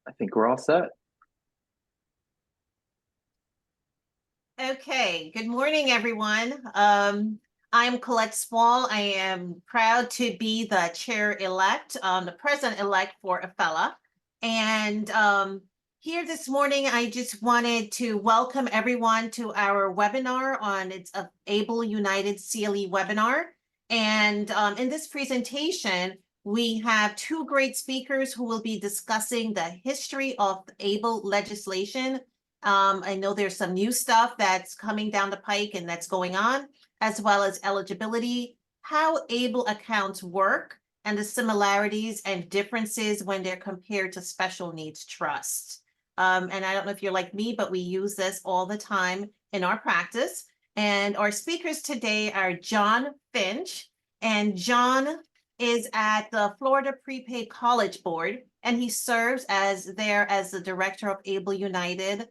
I think we're all set. Okay, good morning, everyone. I'm Colette Small. I am proud to be the chair-elect, the president-elect for AFELA. And here this morning, I just wanted to welcome everyone to our webinar on its Able United CLE webinar. And in this presentation, we have two great speakers who will be discussing the history of ABLE legislation. I know there's some new stuff that's coming down the pike and that's going on, as well as eligibility, how ABLE accounts work, and the similarities and differences when they're compared to special needs trusts. And I don't know if you're like me, but we use this all the time in our practice. And our speakers today are John Finch, and John is at the Florida Prepaid College Board, and he serves as the director of Able United,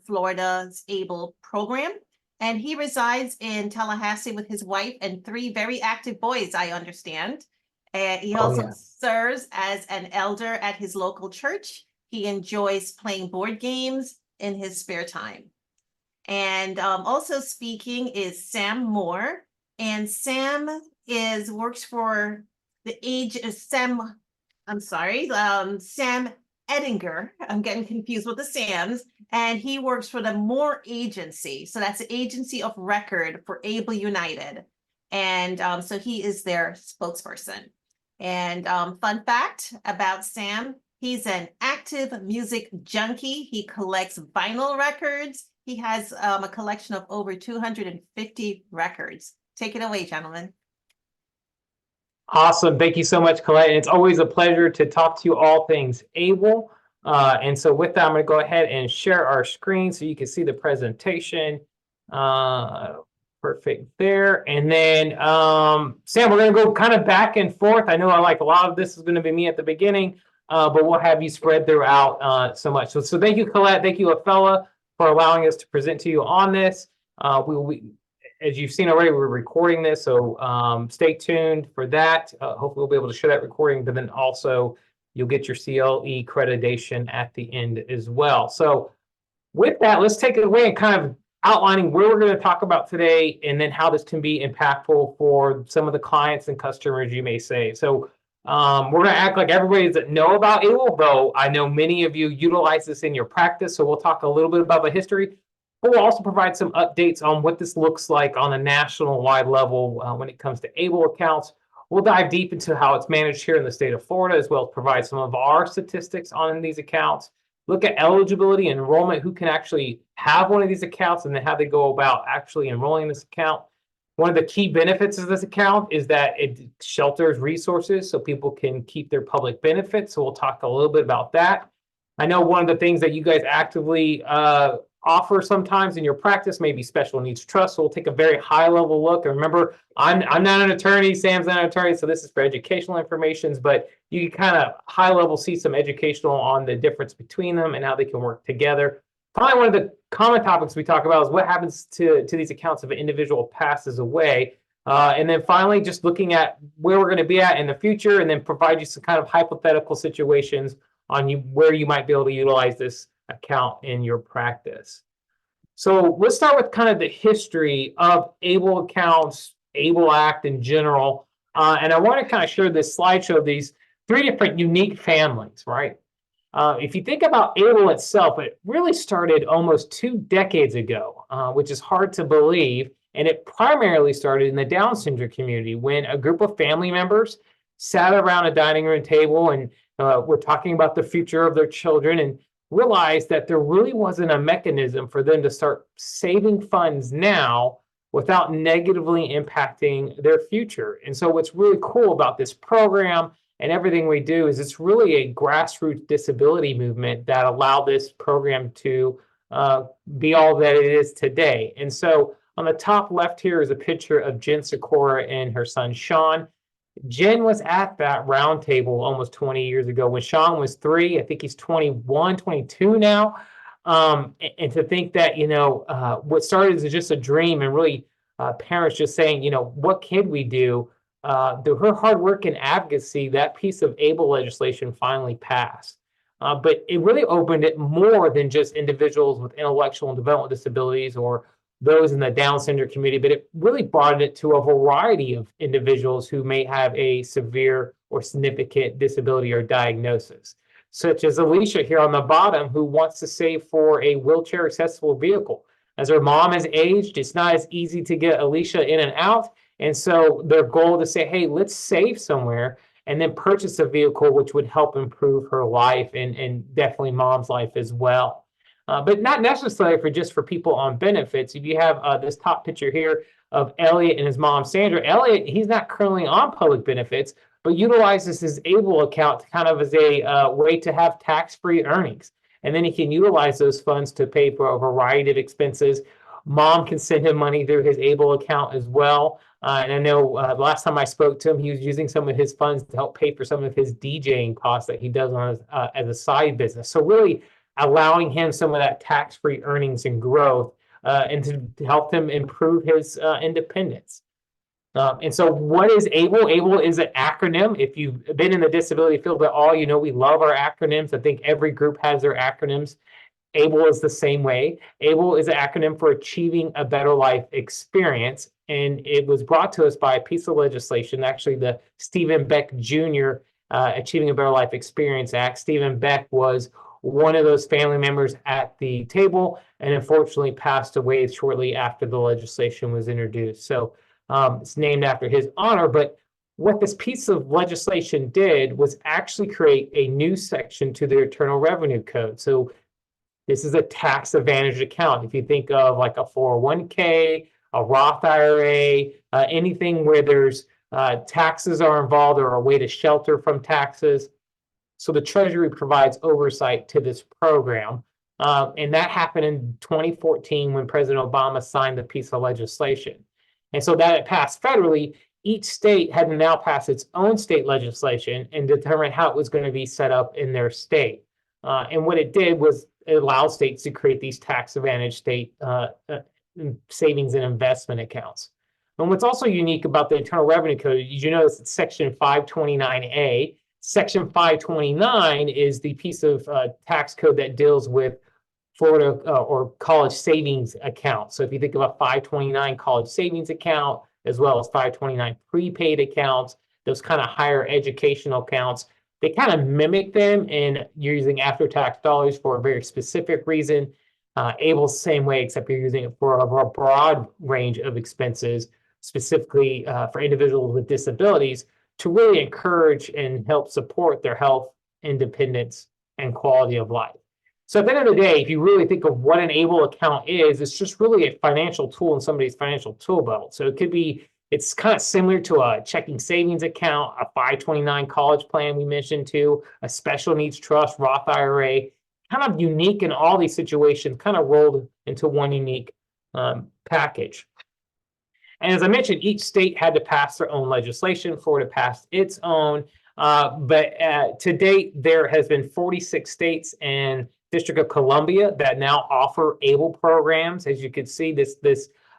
Florida's ABLE program. And he resides in Tallahassee with his wife and three very active boys, I understand. He also serves as an elder at his local church. He enjoys playing board games in his spare time. And also speaking is Sam Moore. And Sam works for Sam Eddinger. I'm getting confused with the Sams. And he works for the Moore Agency. So that's the agency of record for Able United. And so he is their spokesperson. And fun fact about Sam, he's an active music junkie. He collects vinyl records. He has a collection of over 250 records. Take it away, gentlemen. Awesome. Thank you so much, Colette. And it's always a pleasure to talk to you all things ABLE. And so with that, I'm going to go ahead and share our screen so you can see the presentation. Perfect there. And then, Sam, we're going to go kind of back and forth. I know a lot of this is going to be me at the beginning, but we'll have you spread throughout so much. So thank you, Colette. Thank you, AFELA, for allowing us to present to you on this. As you've seen already, we're recording this, so stay tuned for that. Hopefully we'll be able to share that recording, but then also you'll get your CLE accreditation at the end as well. So with that, let's take it away and kind of outlining where we're going to talk about today and then how this can be impactful for some of the clients and customers, you may say. So we're going to act like everybody doesn't know about ABLE, though I know many of you utilize this in your practice. So we'll talk a little bit about the history. But we'll also provide some updates on what this looks like on a national-wide level when it comes to ABLE accounts. We'll dive deep into how it's managed here in the state of Florida, as well as provide some of our statistics on these accounts. Look at eligibility and enrollment, who can actually have one of these accounts, and then how they go about actually enrolling in this account. One of the key benefits of this account is that it shelters resources so people can keep their public benefits. So we'll talk a little bit about that. I know one of the things that you guys actively offer sometimes in your practice may be special needs trust. So we'll take a very high level look. And remember, I'm not an attorney, Sam's not an attorney, so this is for educational information, but you can kind of high level see some educational on the difference between them and how they can work together. Finally, one of the common topics we talk about is what happens to these accounts if an individual passes away. And then finally, just looking at where we're going to be at in the future, and then provide you some kind of hypothetical situations on where you might be able to utilize this account in your practice. So let's start with kind of the history of ABLE accounts, ABLE Act in general. And I want to kind of share this slideshow of these three different unique families, right? If you think about ABLE itself, it really started almost 2 decades ago, which is hard to believe. And it primarily started in the Down syndrome community when a group of family members sat around a dining room table and were talking about the future of their children and realized that there really wasn't a mechanism for them to start saving funds now without negatively impacting their future. And so what's really cool about this program and everything we do is it's really a grassroots disability movement that allowed this program to be all that it is today. And so on the top left here is a picture of Jen Sikora and her son, Sean. Jen was at that round table almost 20 years ago when Sean was 3. I think he's 21, 22 now. And to think that, what started as just a dream and really parents just saying, what can we do? Through her hard work and advocacy, that piece of ABLE legislation finally passed. But it really opened it more than just individuals with intellectual and developmental disabilities or those in the Down syndrome community, but it really brought it to a variety of individuals who may have a severe or significant disability or diagnosis, such as Alicia here on the bottom, who wants to save for a wheelchair accessible vehicle. As her mom has aged, it's not as easy to get Alicia in and out. And so their goal to say, hey, let's save somewhere and then purchase a vehicle which would help improve her life and definitely mom's life as well. But not necessarily for just for people on benefits. If you have this top picture here of Elliot and his mom, Sandra, Elliot, he's not currently on public benefits, but utilizes his ABLE account kind of as a way to have tax-free earnings. And then he can utilize those funds to pay for a variety of expenses. Mom can send him money through his ABLE account as well. And I know the last time I spoke to him, he was using some of his funds to help pay for some of his DJing costs that he does on his, as a side business. So really allowing him some of that tax-free earnings and growth and to help him improve his independence. And so what is ABLE? ABLE is an acronym. If you've been in the disability field at all, you know we love our acronyms. I think every group has their acronyms. ABLE is the same way. ABLE is an acronym for Achieving a Better Life Experience. And it was brought to us by a piece of legislation, actually the Stephen Beck Jr. Achieving a Better Life Experience Act. Stephen Beck was one of those family members at the table and unfortunately passed away shortly after the legislation was introduced. So it's named after his honor. But what this piece of legislation did was actually create a new section to the Internal Revenue Code. So this is a tax advantage account. If you think of like a 401k, a Roth IRA, anything where there's taxes are involved or a way to shelter from taxes. So the Treasury provides oversight to this program. And that happened in 2014 when President Obama signed the piece of legislation. And so that it passed federally, each state had to now pass its own state legislation and determine how it was going to be set up in their state. And what it did was it allowed states to create these tax advantage state savings and investment accounts. And what's also unique about the Internal Revenue Code, you notice it's Section 529A. Section 529 is the piece of tax code that deals with Florida or college savings accounts. So if you think of a 529 college savings account, as well as 529 prepaid accounts, those kind of higher educational accounts, they kind of mimic them, and you're using after-tax dollars for a very specific reason. ABLE's the same way, except you're using it for a broad range of expenses, specifically for individuals with disabilities, to really encourage and help support their health, independence, and quality of life. So at the end of the day, if you really think of what an ABLE account is, it's just really a financial tool in somebody's financial tool belt. So it could be, it's kind of similar to a checking savings account, a 529 college plan we mentioned too, a special needs trust, Roth IRA, kind of unique in all these situations, kind of rolled into one unique package. And as I mentioned, each state had to pass their own legislation. Florida passed its own, but to date, there has been 46 states and District of Columbia that now offer ABLE programs. As you can see,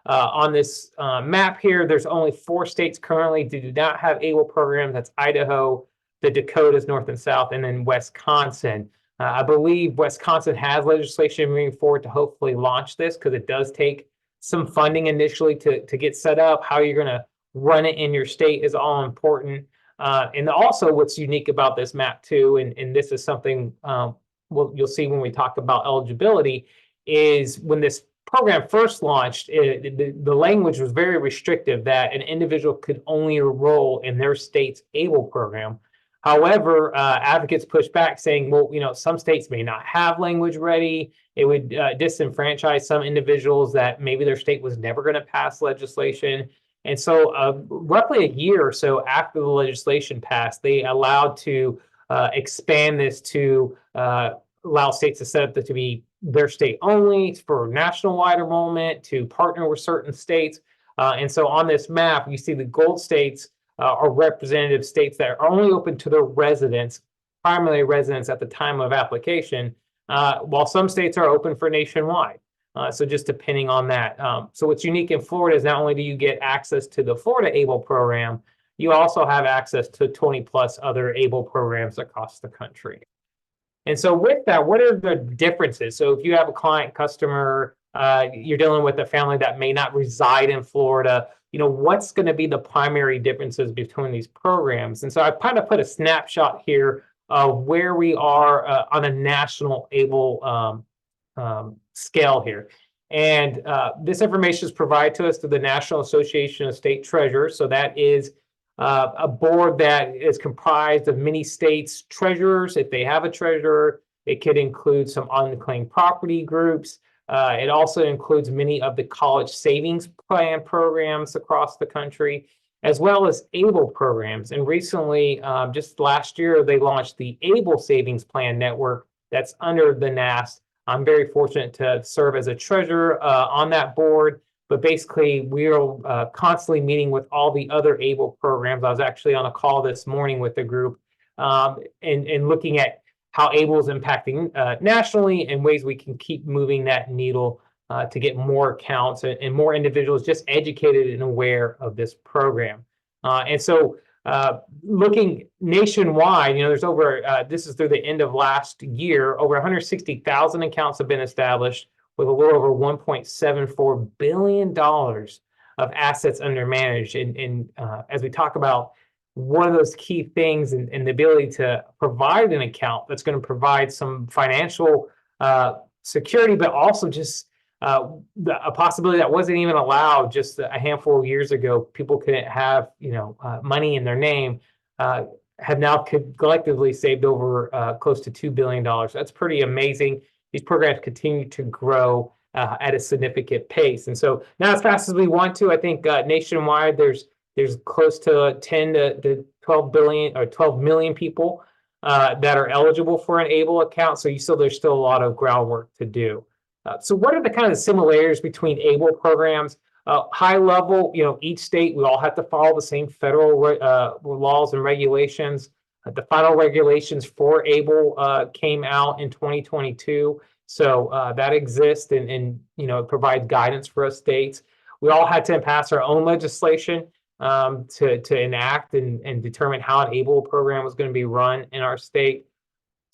on this map here, there's only 4 states currently that do not have ABLE programs. That's Idaho, the Dakotas, North and South, and then Wisconsin. I believe Wisconsin has legislation moving forward to hopefully launch this, because it does take some funding initially to get set up. How you're going to run it in your state is all important. And also what's unique about this map too, and this is something you'll see when we talk about eligibility, is when this program first launched, the language was very restrictive that an individual could only enroll in their state's ABLE program. However, advocates pushed back saying, well, some states may not have language ready. It would disenfranchise some individuals that maybe their state was never going to pass legislation. And so roughly a year or so after the legislation passed, they allowed to expand this to allow states to set up to be their state only for national-wide enrollment, to partner with certain states. And so on this map, you see the gold states are representative states that are only open to their residents, primarily residents at the time of application, while some states are open for nationwide. So just depending on that. So what's unique in Florida is not only do you get access to the Florida ABLE program, you also have access to 20 plus other ABLE programs across the country. And so with that, what are the differences? So if you have a client customer, you're dealing with a family that may not reside in Florida, what's going to be the primary differences between these programs? And so I kind of put a snapshot here of where we are on a national ABLE scale here. And this information is provided to us through the National Association of State Treasurers. So that is a board that is comprised of many states' treasurers. If they have a treasurer, it could include some unclaimed property groups. It also includes many of the college savings plan programs across the country, as well as ABLE programs. And recently, just last year, they launched the ABLE Savings Plan Network that's under the NAST. I'm very fortunate to serve as a treasurer on that board. But basically, we're constantly meeting with all the other ABLE programs. I was actually on a call this morning with the group and looking at how ABLE is impacting nationally and ways we can keep moving that needle to get more accounts and more individuals just educated and aware of this program. And so looking nationwide, there's over, this is through the end of last year, over 160,000 accounts have been established with a little over $1.74 billion of assets under managed. And as we talk about, one of those key things and the ability to provide an account that's going to provide some financial security, but also just a possibility that wasn't even allowed just a handful of years ago. People couldn't have money in their name. Have now collectively saved over close to $2 billion. That's pretty amazing. These programs continue to grow at a significant pace. And so not as fast as we want to. I think nationwide, there's close to 10 to 12 billion or 12 million people that are eligible for an ABLE account. So there's still a lot of groundwork to do. So what are the kind of similarities between ABLE programs? High level, each state, we all have to follow the same federal laws and regulations. The final regulations for ABLE came out in 2022. So that exists and it provides guidance for us states. We all had to pass our own legislation to enact and determine how an ABLE program was going to be run in our state.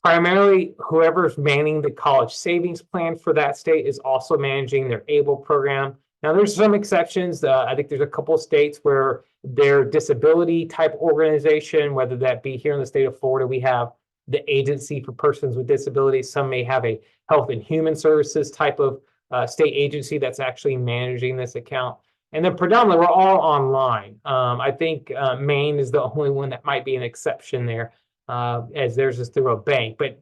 Primarily, whoever's manning the college savings plan for that state is also managing their ABLE program. Now, there's some exceptions. I think there's a couple of states where their disability type organization, whether that be here in the state of Florida, we have the Agency for Persons with Disabilities. Some may have a Health and Human Services type of state agency that's actually managing this account. And then predominantly, we're all online. I think Maine is the only one that might be an exception there, as theirs is through a bank. But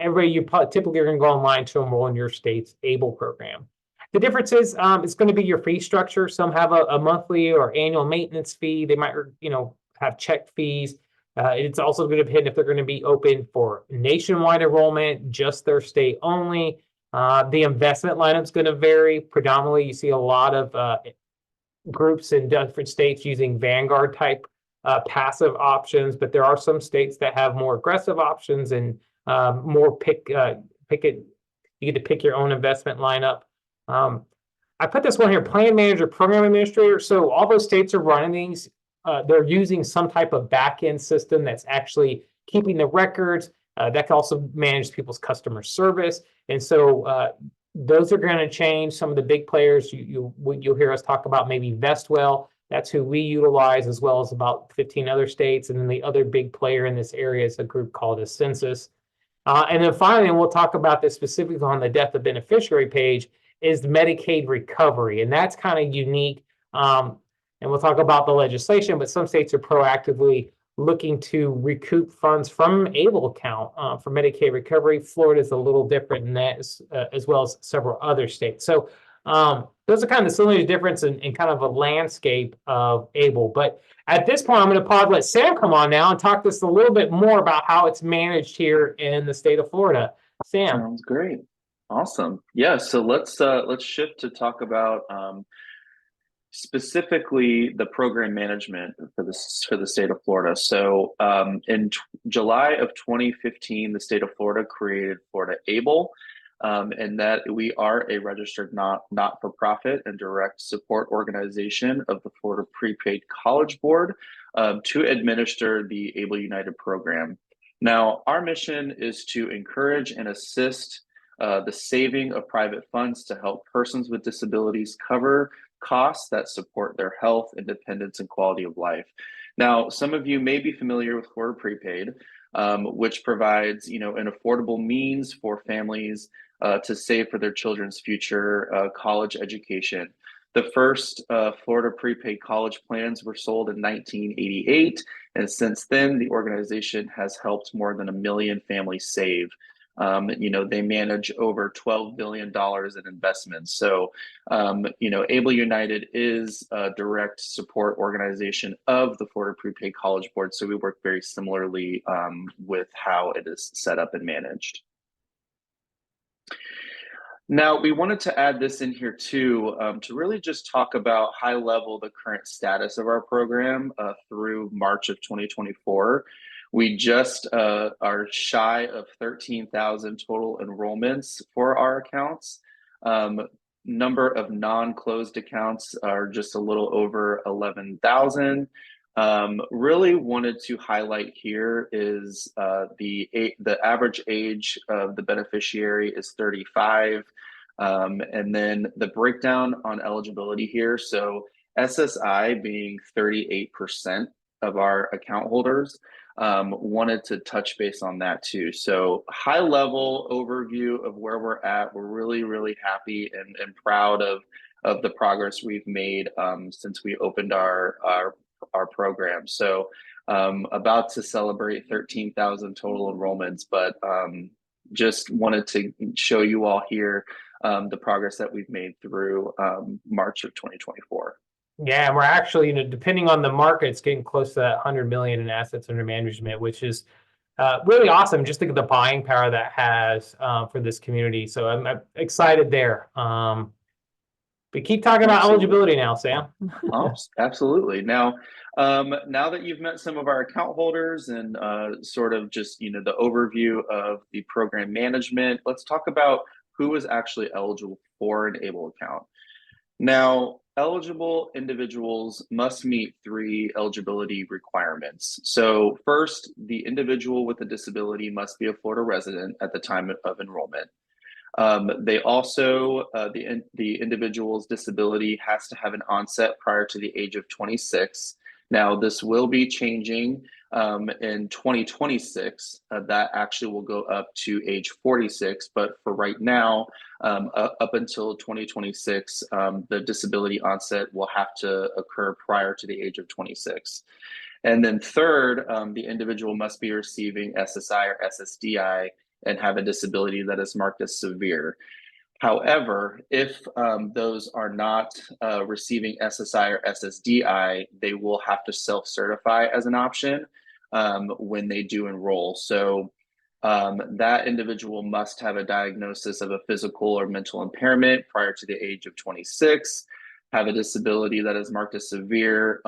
you typically are going to go online to enroll in your state's ABLE program. The difference is it's going to be your fee structure. Some have a monthly or annual maintenance fee. They might, have check fees. It's also going to depend if they're going to be open for nationwide enrollment, just their state only. The investment lineup is going to vary. Predominantly, you see a lot of groups in different states using Vanguard type passive options, but there are some states that have more aggressive options and more pick it. You get to pick your own investment lineup. I put this one here: plan manager, program administrator. So all those states are running these. They're using some type of back-end system that's actually keeping the records. That can also manage people's customer service. And so those are going to change. Some of the big players you'll hear us talk about, maybe Vestwell. That's who we utilize, as well as about 15 other states. And then the other big player in this area is a group called Census. And then finally, and we'll talk about this specifically on the death of beneficiary page, is Medicaid recovery. And that's kind of unique. And we'll talk about the legislation, but some states are proactively looking to recoup funds from ABLE account for Medicaid recovery. Florida is a little different in that, as well as several other states. So those are kind of the similar difference in kind of a landscape of ABLE. But at this point, I'm going to pause, let Sam come on now and talk to us a little bit more about how it's managed here in the state of Florida. Sam. Sounds great. Awesome. Yeah, so let's shift to talk about specifically the program management for the state of Florida. So in July of 2015, the state of Florida created Florida ABLE, and that we are a registered not-for-profit and direct support organization of the Florida Prepaid College Board to administer the ABLE United program. Now, our mission is to encourage and assist the saving of private funds to help persons with disabilities cover costs that support their health, independence, and quality of life. Now, some of you may be familiar with Florida Prepaid, which provides, an affordable means for families to save for their children's future college education. The first Florida prepaid college plans were sold in 1988, and since then, the organization has helped more than 1 million families save. They manage over $12 billion in investments. So, Able United is a direct support organization of the Florida Prepaid College Board. So we work very similarly with how it is set up and managed. Now, we wanted to add this in here too, to really just talk about high level the current status of our program through March of 2024. We just are shy of 13,000 total enrollments for our accounts. Number of non-closed accounts are just a little over 11,000. Really wanted to highlight here is the average age of the beneficiary is 35. And then the breakdown on eligibility here. So SSI being 38% of our account holders, wanted to touch base on that too. So high level overview of where we're at. We're really, really happy and proud of the progress we've made since we opened our program. So about to celebrate 13,000 total enrollments, but just wanted to show you all here the progress that we've made through March of 2024. Yeah, and we're actually, depending on the market, it's getting close to that 100 million in assets under management, which is really awesome. Just think of the buying power that has for this community. So I'm excited there. But keep talking about eligibility now, Sam. Oh, absolutely. Now that you've met some of our account holders and sort of just, the overview of the program management, let's talk about who is actually eligible for an ABLE account. Now, eligible individuals must meet 3 eligibility requirements. So first, the individual with a disability must be a Florida resident at the time of enrollment. They also, the individual's disability has to have an onset prior to the age of 26. Now, this will be changing in 2026. That actually will go up to age 46. But for right now, up until 2026, the disability onset will have to occur prior to the age of 26. And then third, the individual must be receiving SSI or SSDI and have a disability that is marked as severe. However, if those are not receiving SSI or SSDI, they will have to self-certify as an option when they do enroll. So that individual must have a diagnosis of a physical or mental impairment prior to the age of 26, have a disability that is marked as severe,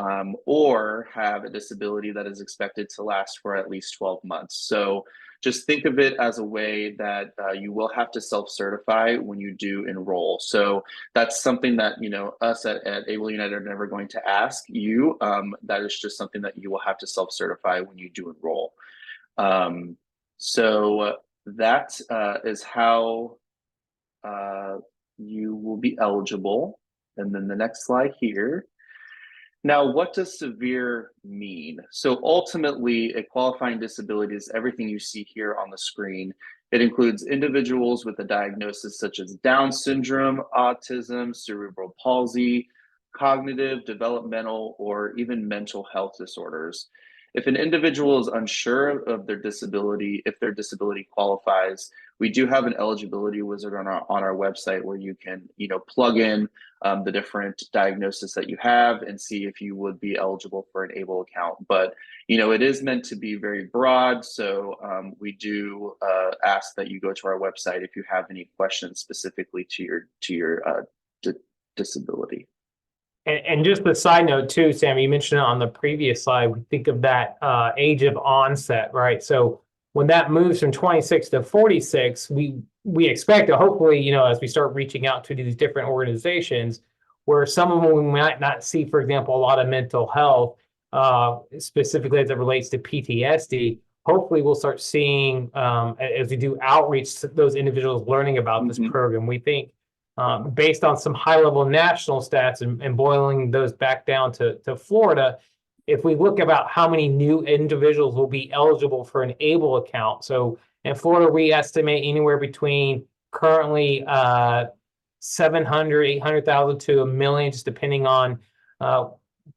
or have a disability that is expected to last for at least 12 months. So just think of it as a way that you will have to self-certify when you do enroll. So that's something that, us at Able United are never going to ask you. That is just something that you will have to self-certify when you do enroll. So that is how you will be eligible. And then the next slide here. Now, what does severe mean? So ultimately, a qualifying disability is everything you see here on the screen. It includes individuals with a diagnosis such as Down syndrome, autism, cerebral palsy, cognitive, developmental, or even mental health disorders. If an individual is unsure of their disability, if their disability qualifies, we do have an eligibility wizard on our website where you can, plug in the different diagnoses that you have and see if you would be eligible for an ABLE account. But, it is meant to be very broad. So we do ask that you go to our website if you have any questions specifically to your disability. And just a side note too, Sam, you mentioned it on the previous slide, we think of that age of onset, right? So when that moves from 26 to 46, we expect to hopefully, as we start reaching out to these different organizations, where some of them we might not see, for example, a lot of mental health, specifically as it relates to PTSD, hopefully we'll start seeing, as we do outreach to those individuals learning about this program. We think, based on some high-level national stats and boiling those back down to Florida, if we look about how many new individuals will be eligible for an ABLE account. So in Florida, we estimate anywhere between currently 700, 800,000 to 1 million, just depending on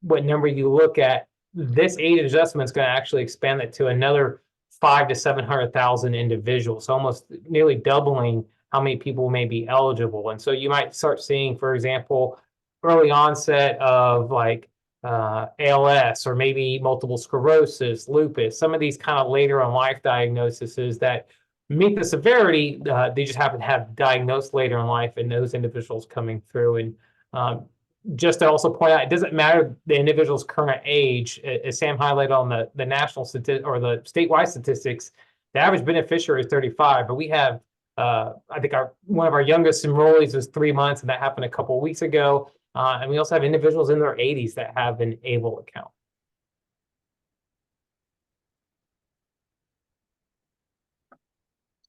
what number you look at. This age adjustment is going to actually expand it to another 500,000 to 700,000 individuals, almost nearly doubling how many people may be eligible. And so you might start seeing, for example, early onset of like ALS, or maybe multiple sclerosis, lupus, some of these kind of later in life diagnoses that meet the severity, they just happen to have diagnosed later in life, and those individuals coming through. And just to also point out, it doesn't matter the individual's current age. As Sam highlighted on the national or the statewide statistics, the average beneficiary is 35, but we have, I think one of our youngest enrollees was 3 months, and that happened a couple of weeks ago. And we also have individuals in their 80s that have an ABLE account.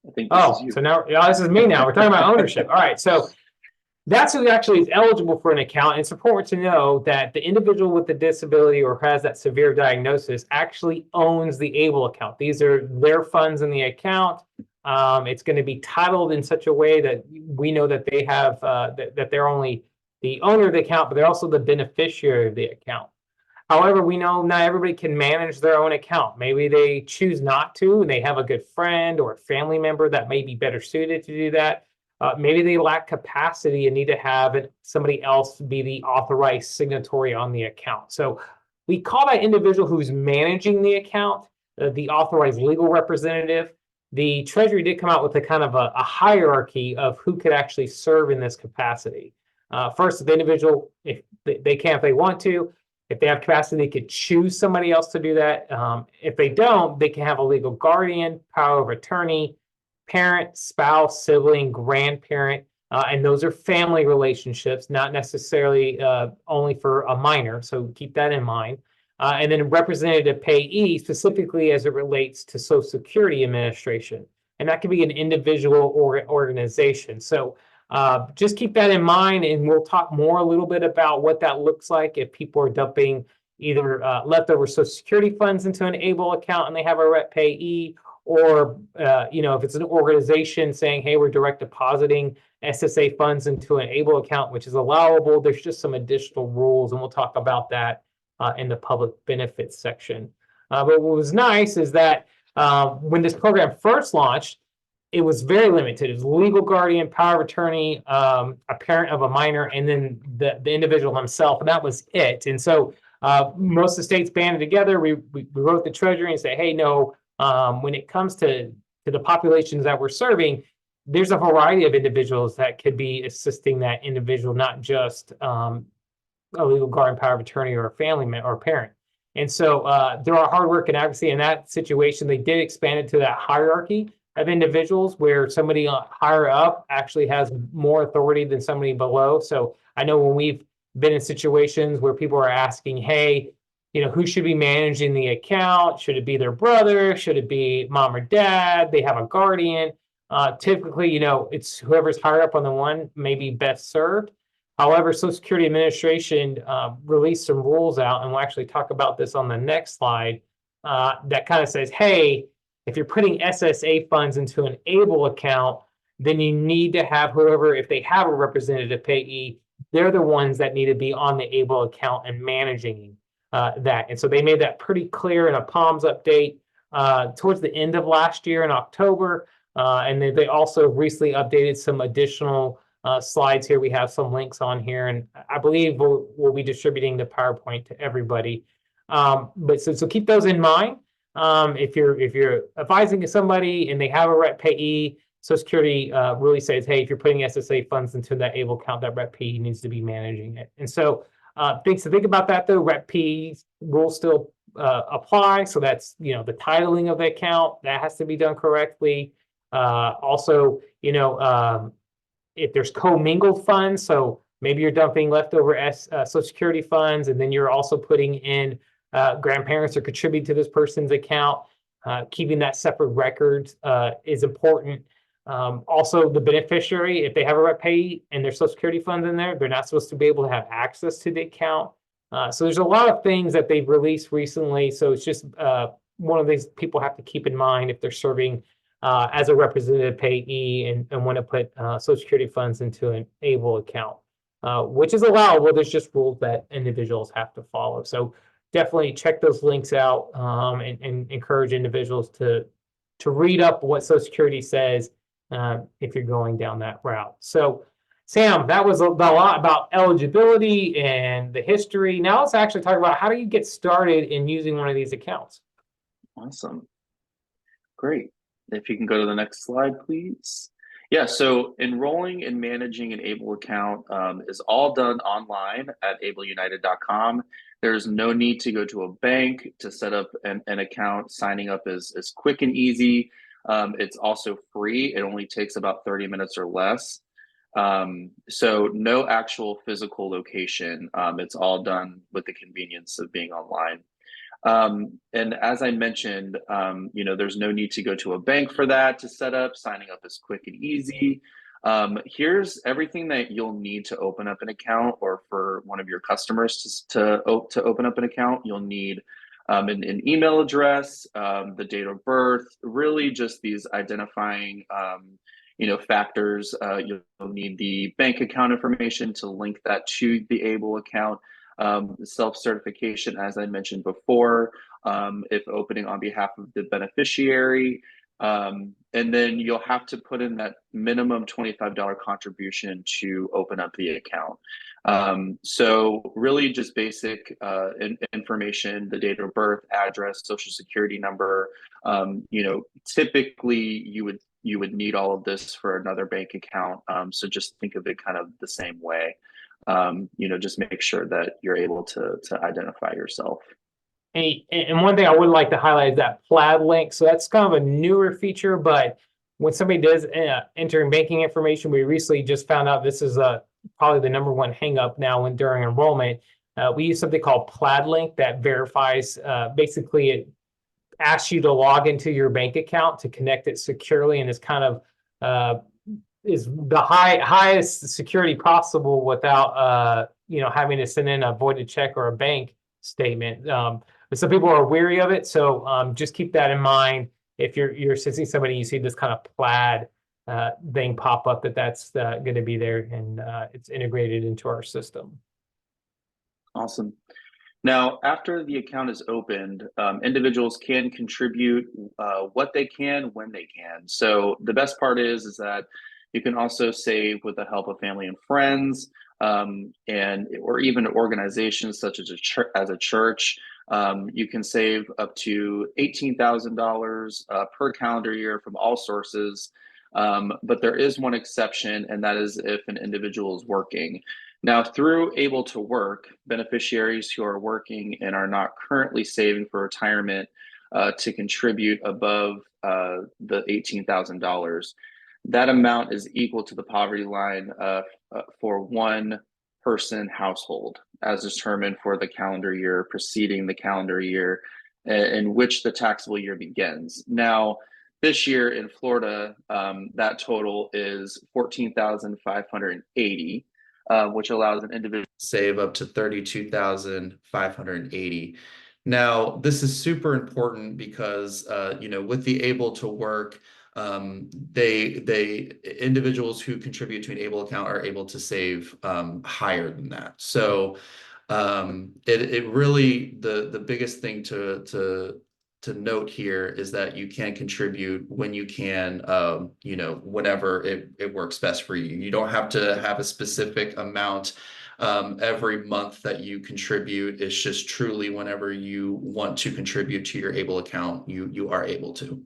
I think this is you. So now this is me now. We're talking about ownership. All right. So that's who actually is eligible for an account. It's important to know that the individual with the disability or has that severe diagnosis actually owns the ABLE account. These are their funds in the account. It's going to be titled in such a way that we know that they have that they're only the owner of the account, but they're also the beneficiary of the account. However, we know not everybody can manage their own account. Maybe they choose not to, and they have a good friend or a family member that may be better suited to do that. Maybe they lack capacity and need to have somebody else be the authorized signatory on the account. So we call that individual who's managing the account the authorized legal representative. The Treasury did come out with a kind of a hierarchy of who could actually serve in this capacity. First, the individual, if they can, if they want to, if they have capacity, they could choose somebody else to do that. If they don't, they can have a legal guardian, power of attorney, parent, spouse, sibling, grandparent, and those are family relationships, not necessarily only for a minor. So keep that in mind. And then representative payee, specifically as it relates to Social Security Administration. And that can be an individual or organization. So just keep that in mind, and we'll talk more a little bit about what that looks like if people are dumping either leftover Social Security funds into an ABLE account and they have a rep payee, or if it's an organization saying, hey, we're direct depositing SSA funds into an ABLE account, which is allowable. There's just some additional rules, and we'll talk about that in the public benefits section. But what was nice is that when this program first launched, it was very limited. It was legal guardian, power of attorney, a parent of a minor, and then the individual himself, and that was it. And so most of the states banded together. We wrote the Treasury and said, hey, no, when it comes to the populations that we're serving, there's a variety of individuals that could be assisting that individual, not just a legal guardian, power of attorney, or a family member or a parent. And so through our hard work and advocacy in that situation, they did expand it to that hierarchy of individuals where somebody higher up actually has more authority than somebody below. So I know when we've been in situations where people are asking, hey, who should be managing the account? Should it be their brother? Should it be mom or dad? They have a guardian. Typically, it's whoever's higher up on the one may be best served. However, Social Security Administration released some rules out, and we'll actually talk about this on the next slide, that kind of says, hey, if you're putting SSA funds into an ABLE account, then you need to have whoever, if they have a representative payee, they're the ones that need to be on the ABLE account and managing that. And so they made that pretty clear in a POMS update towards the end of last year in October. And then they also recently updated some additional slides here. We have some links on here, and I believe we'll be distributing the PowerPoint to everybody. But so keep those in mind. If you're advising somebody and they have a rep payee, Social Security really says, hey, if you're putting SSA funds into that ABLE account, that rep payee needs to be managing it. And so things to think about that, though. Rep payee will still apply. So that's, the titling of the account, that has to be done correctly. Also, if there's commingled funds, so maybe you're dumping leftover Social Security funds, and then you're also putting in grandparents are contributing to this person's account. keeping that separate record is important. Also, the beneficiary, if they have a payee and their Social Security funds in there, they're not supposed to be able to have access to the account. So there's a lot of things that they've released recently. So it's just one of these people have to keep in mind if they're serving as a representative payee and want to put Social Security funds into an ABLE account, which is allowable. There's just rules that individuals have to follow. So definitely check those links out and encourage individuals to read up what Social Security says if you're going down that route. So Sam, that was a lot about eligibility and the history. Now let's actually talk about how do you get started in using one of these accounts. Awesome. Great. If you can go to the next slide, please. Yeah, so enrolling and managing an ABLE account is all done online at ableunited.com. There's no need to go to a bank to set up an account. Signing up is quick and easy. It's also free. It only takes about 30 minutes or less. So no actual physical location. It's all done with the convenience of being online. And as I mentioned, there's no need to go to a bank for that to set up. Signing up is quick and easy. Here's everything that you'll need to open up an account, or for one of your customers to open up an account. You'll need an email address, the date of birth, really just these identifying factors. You'll need the bank account information to link that to the ABLE account. Self-certification, as I mentioned before, if opening on behalf of the beneficiary. And then you'll have to put in that minimum $25 contribution to open up the account. So really just basic information, the date of birth, address, social security number. Typically you would need all of this for another bank account. So just think of it kind of the same way. Just make sure that you're able to identify yourself. And one thing I would like to highlight is that plaid link. So that's kind of a newer feature, but when somebody does enter banking information, we recently just found out this is probably the number one hang up now during enrollment. We use something called plaid link that verifies, basically it asks you to log into your bank account to connect it securely, and it's kind of is the highest security possible without having to send in a voided check or a bank statement. But some people are weary of it, so just keep that in mind. If you're assisting somebody, you see this kind of plaid thing pop up, that's going to be there, and it's integrated into our system. Awesome. Now, after the account is opened, individuals can contribute what they can when they can. So the best part is that you can also save with the help of family and friends, or even organizations such as a church. You can save up to $18,000 per calendar year from all sources. But there is one exception, and that is if an individual is working. Now, through Able to Work, beneficiaries who are working and are not currently saving for retirement to contribute above the $18,000, that amount is equal to the poverty line for one person household, as determined for the calendar year preceding the calendar year in which the taxable year begins. Now, this year in Florida, that total is $14,580, which allows an individual to save up to $32,580. Now, this is super important because, with the Able to Work, individuals who contribute to an ABLE account are able to save higher than that. So it really, the biggest thing to note here is that you can contribute when you can, whenever it works best for you. You don't have to have a specific amount every month that you contribute. It's just truly whenever you want to contribute to your ABLE account, you are able to.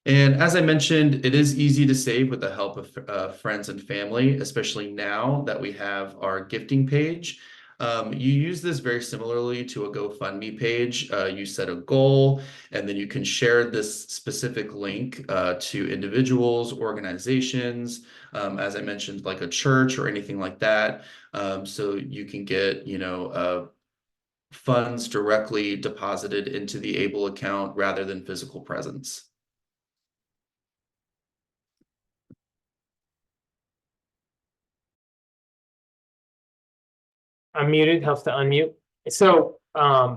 And as I mentioned, it is easy to save with the help of friends and family, especially now that we have our gifting page. You use this very similarly to a GoFundMe page. You set a goal, and then you can share this specific link to individuals, organizations, as I mentioned, like a church or anything like that. So you can get, funds directly deposited into the ABLE account rather than physical presence. Unmuted, helps to unmute. So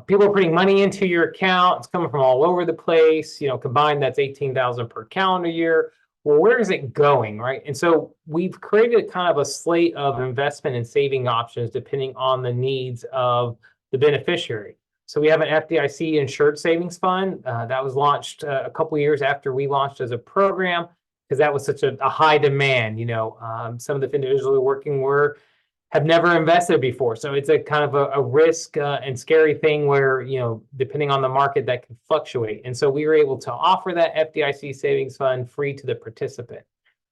people are putting money into your account. It's coming from all over the place. You know, combined, that's 18,000 per calendar year. Well, where is it going, right? And so we've created kind of a slate of investment and saving options depending on the needs of the beneficiary. So we have an FDIC insured savings fund that was launched a couple years after we launched as a program, because that was such a high demand. You know, some of the individuals we're working were have never invested before. So it's a kind of a risk and scary thing where, you know, depending on the market, that can fluctuate. And so we were able to offer that FDIC savings fund free to the participant.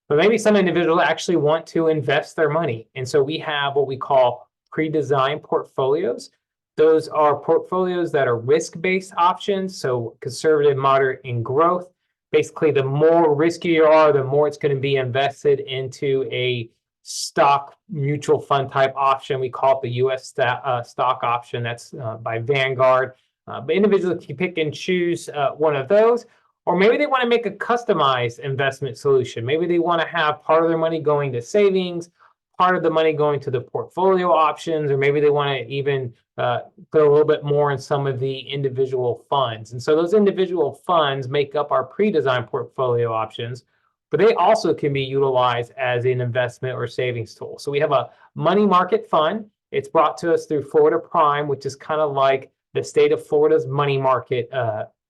But maybe some individuals actually want to invest their money. And so we have what we call pre-designed portfolios. Those are portfolios that are risk-based options, so conservative, moderate, and growth. Basically, the more risky you are, the more it's going to be invested into a stock mutual fund type option. We call it the US stock option. That's by Vanguard. But individuals can pick and choose one of those, or maybe they want to make a customized investment solution. Maybe they want to have part of their money going to savings, part of the money going to the portfolio options, or maybe they want to even put a little bit more in some of the individual funds. And so those individual funds make up our pre-designed portfolio options, but they also can be utilized as an investment or savings tool. So we have a money market fund. It's brought to us through Florida Prime, which is kind of like the state of Florida's money market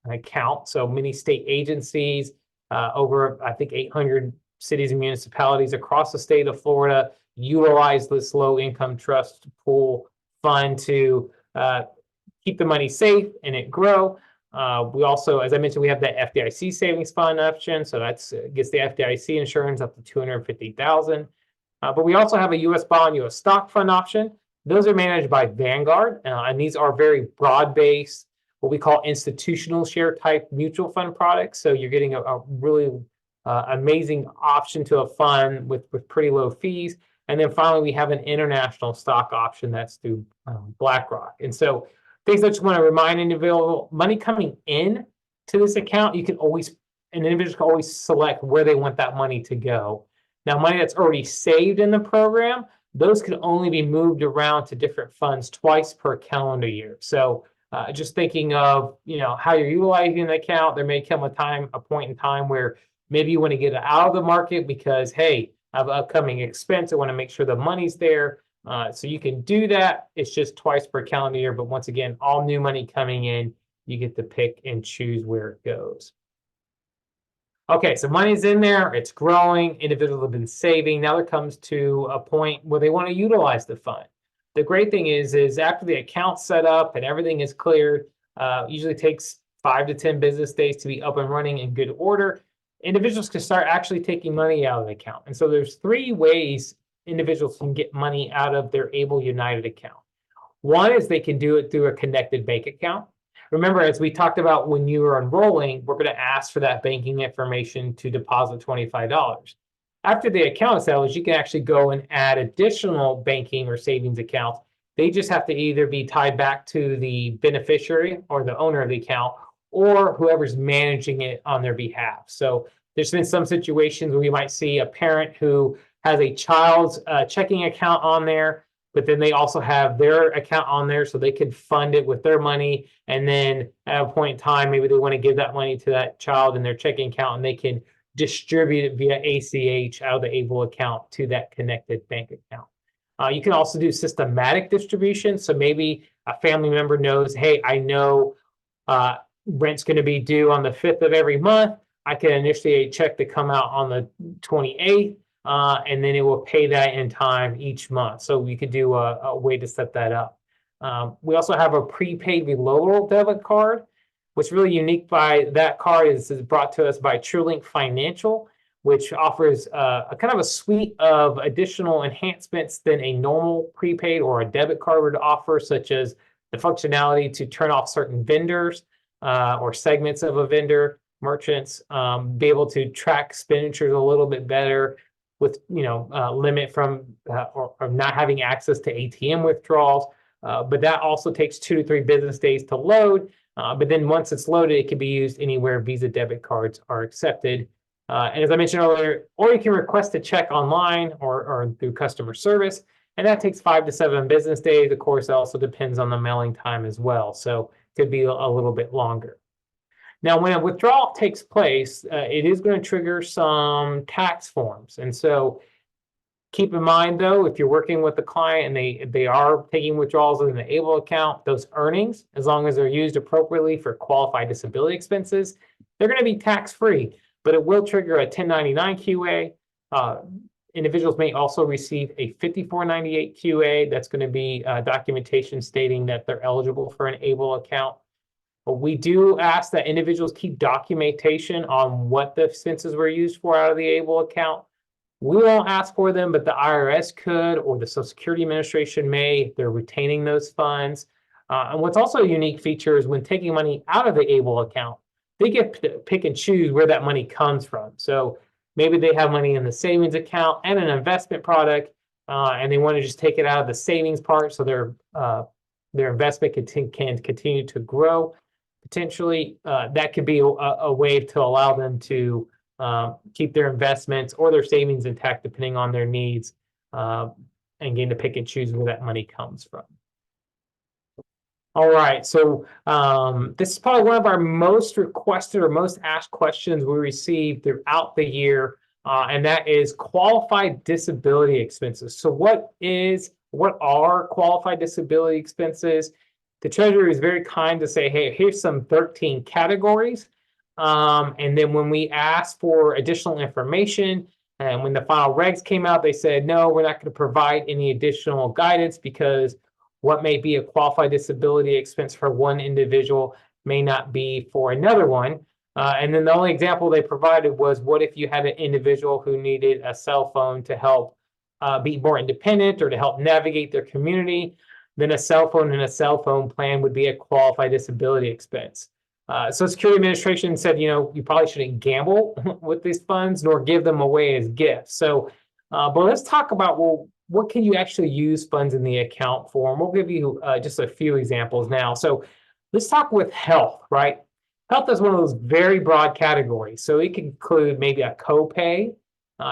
account. So many state agencies, over, I think, 800 cities and municipalities across the state of Florida utilize this low income trust pool fund to keep the money safe and it grow. We also, as I mentioned, we have the FDIC savings fund option. So that's gets the FDIC insurance up to $250,000. But we also have a US bond, US stock fund option. Those are managed by Vanguard. And these are very broad-based, what we call institutional share type mutual fund products. So you're getting a really amazing option to a fund with pretty low fees. And then finally, we have an international stock option that's through BlackRock. And so things I just want to remind individual, money coming in to this account, you can always, an individual can always select where they want that money to go. Now, money that's already saved in the program, those can only be moved around to different funds twice per calendar year. So just thinking of, you know, how you're utilizing the account, there may come a point in time where maybe you want to get out of the market because, hey, I have an upcoming expense. I want to make sure the money's there. So you can do that. It's just twice per calendar year. But once again, all new money coming in, you get to pick and choose where it goes. Okay, so money's in there. It's growing. Individuals have been saving. Now there comes to a point where they want to utilize the fund. The great thing is after the account's set up and everything is cleared, usually takes 5 to 10 business days to be up and running in good order. Individuals can start actually taking money out of the account. And so there's 3 ways individuals can get money out of their Able United account. One is they can do it through a connected bank account. Remember, as we talked about when you were enrolling, we're going to ask for that banking information to deposit $25. After the account is established, you can actually go and add additional banking or savings accounts. They just have to either be tied back to the beneficiary or the owner of the account, or whoever's managing it on their behalf. So there's been some situations where you might see a parent who has a child's checking account on there, but then they also have their account on there so they could fund it with their money. And then at a point in time, maybe they want to give that money to that child in their checking account, and they can distribute it via ACH out of the Able account to that connected bank account. You can also do systematic distribution. So maybe a family member knows, hey, I know rent's going to be due on the 5th of every month. I can initiate a check to come out on the 28th, and then it will pay that in time each month. So we could do a way to set that up. We also have a prepaid reloadable debit card. What's really unique by that card is brought to us by TrueLink Financial, which offers a kind of a suite of additional enhancements than a normal prepaid or a debit card would offer, such as the functionality to turn off certain vendors or segments of a vendor, merchants, be able to track expenditures a little bit better with, limit from or not having access to ATM withdrawals. But that also takes 2 to 3 business days to load. But then once it's loaded, it can be used anywhere Visa debit cards are accepted. And as I mentioned earlier, or you can request a check online or through customer service, and that takes 5 to 7 business days. Of course, it also depends on the mailing time as well, so it could be a little bit longer. Now, when a withdrawal takes place, it is going to trigger some tax forms, and so keep in mind, though, if you're working with the client and they are taking withdrawals in the ABLE account, those earnings, as long as they're used appropriately for qualified disability expenses, they're going to be tax-free, but it will trigger a 1099 QA. Individuals may also receive a 5498 QA. That's going to be documentation stating that they're eligible for an ABLE account. But we do ask that individuals keep documentation on what the expenses were used for out of the ABLE account. We won't ask for them, but the IRS could, or the Social Security Administration may, if they're retaining those funds. And what's also a unique feature is when taking money out of the ABLE account, they get to pick and choose where that money comes from. So maybe they have money in the savings account and an investment product, and they want to just take it out of the savings part so their investment can continue to grow. Potentially, that could be a way to allow them to keep their investments or their savings intact, depending on their needs, and getting to pick and choose where that money comes from. All right, so this is probably one of our most requested or most asked questions we receive throughout the year, and that is qualified disability expenses. So what are qualified disability expenses? The Treasurer is very kind to say, hey, here's some 13 categories. And then when we asked for additional information, and when the final regs came out, they said, no, we're not going to provide any additional guidance because what may be a qualified disability expense for one individual may not be for another one. And then the only example they provided was, what if you had an individual who needed a cell phone to help be more independent or to help navigate their community? Then a cell phone and a cell phone plan would be a qualified disability expense. Social Security Administration said, you probably shouldn't gamble with these funds nor give them away as gifts. So, but let's talk about, well, what can you actually use funds in the account for? And we'll give you just a few examples now. So let's talk with health, right? Health is one of those very broad categories. So it can include maybe a copay.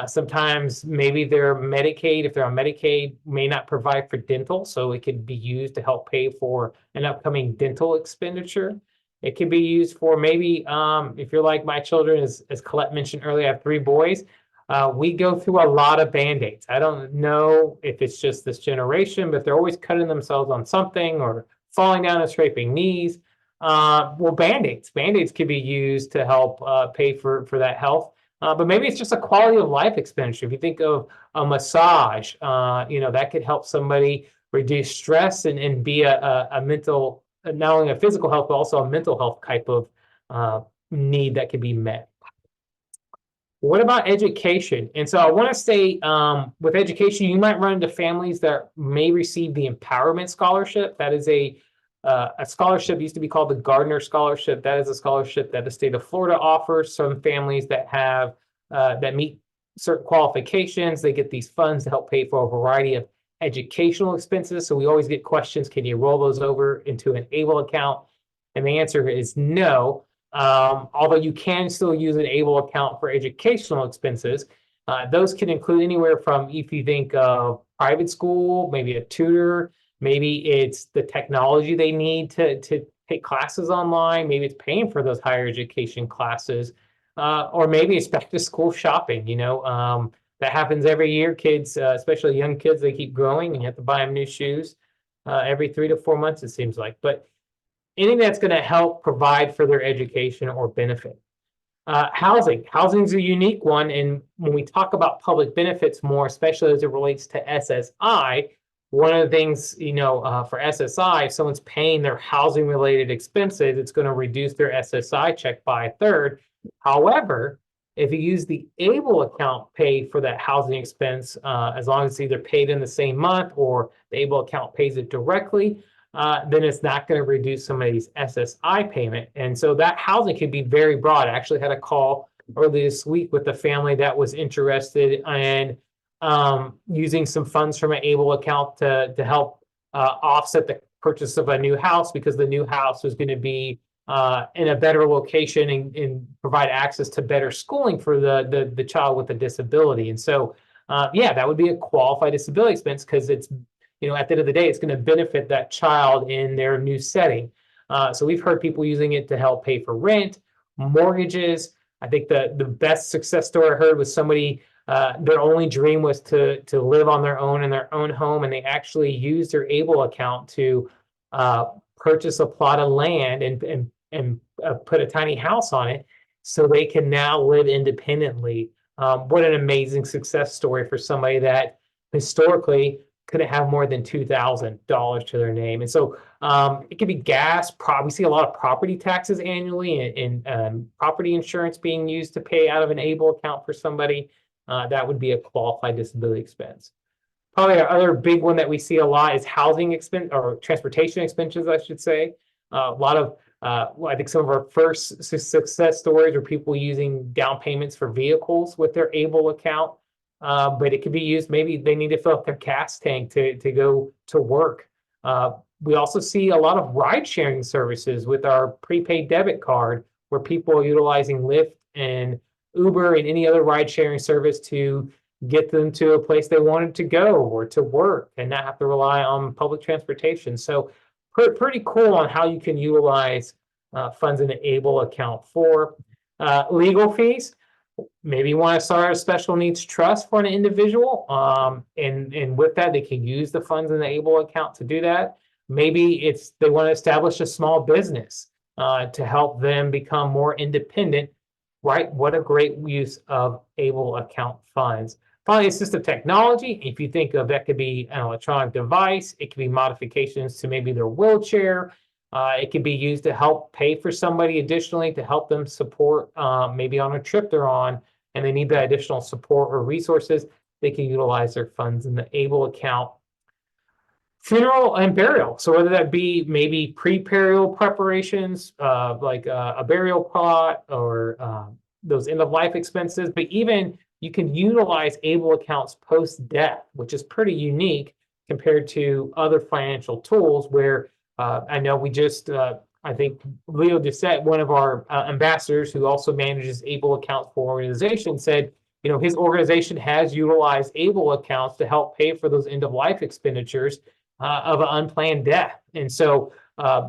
Sometimes maybe their Medicaid, if they're on Medicaid, may not provide for dental. So it could be used to help pay for an upcoming dental expenditure. It can be used for maybe, if you're like my children, as Colette mentioned earlier, I have 3 boys. We go through a lot of Band-Aids. I don't know if it's just this generation, but they're always cutting themselves on something or falling down and scraping knees. Well, Band-Aids. Band-Aids can be used to help pay for that health. But maybe it's just a quality of life expenditure. If you think of a massage, that could help somebody reduce stress and be a mental, not only a physical health, but also a mental health type of need that could be met. What about education? And so I want to say with education, you might run into families that may receive the Empowerment Scholarship. That is a scholarship, used to be called the Gardner Scholarship. That is a scholarship that the state of Florida offers some families that have that meet certain qualifications. They get these funds to help pay for a variety of educational expenses. So we always get questions, can you roll those over into an ABLE account? And the answer is no. Although you can still use an ABLE account for educational expenses. Those can include anywhere from, if you think of private school, maybe a tutor, maybe it's the technology they need to take classes online, maybe it's paying for those higher education classes, or maybe it's back to school shopping. That happens every year. Kids, especially young kids, they keep growing and you have to buy them new shoes every 3 to 4 months, it seems like. But anything that's going to help provide for their education or benefit. Housing is a unique one. And when we talk about public benefits more, especially as it relates to SSI, one of the things, for SSI, if someone's paying their housing related expenses, it's going to reduce their SSI check by 1/3. However, if you use the ABLE account pay for that housing expense, as long as it's either paid in the same month or the ABLE account pays it directly, then it's not going to reduce somebody's SSI payment. And so that housing can be very broad. I actually had a call earlier this week with a family that was interested in using some funds from an ABLE account to help offset the purchase of a new house because the new house was going to be in a better location and provide access to better schooling for the child with a disability. And so, yeah, that would be a qualified disability expense because it's, at the end of the day, it's going to benefit that child in their new setting. So we've heard people using it to help pay for rent, mortgages. I think the best success story I heard was somebody, their only dream was to live on their own in their own home, and they actually used their ABLE account to purchase a plot of land and put a tiny house on it so they can now live independently. What an amazing success story for somebody that historically couldn't have more than $2,000 to their name. And so it could be gas. We see a lot of property taxes annually and property insurance being used to pay out of an ABLE account for somebody. That would be a qualified disability expense. Probably our other big one that we see a lot is housing expense or transportation expenses, I should say. A lot of, I think some of our first success stories are people using down payments for vehicles with their ABLE account. But it could be used, maybe they need to fill up their gas tank to go to work. We also see a lot of ride sharing services with our prepaid debit card where people are utilizing Lyft and Uber and any other ride sharing service to get them to a place they wanted to go or to work and not have to rely on public transportation. So pretty cool on how you can utilize funds in an ABLE account for legal fees. Maybe you want to start a special needs trust for an individual, and with that, they can use the funds in the ABLE account to do that. Maybe they want to establish a small business to help them become more independent, right? What a great use of ABLE account funds. Finally, assistive technology. If you think of that, could be an electronic device. It could be modifications to maybe their wheelchair. It could be used to help pay for somebody additionally to help them support maybe on a trip they're on and they need that additional support or resources. They can utilize their funds in the ABLE account. Funeral and burial. So whether that be maybe pre-burial preparations, like a burial plot or those end-of-life expenses, but even you can utilize ABLE accounts post-death, which is pretty unique compared to other financial tools where I know we just, I think Leo Doucette, one of our ambassadors who also manages ABLE accounts for organizations, said, his organization has utilized ABLE accounts to help pay for those end-of-life expenditures of an unplanned death. And so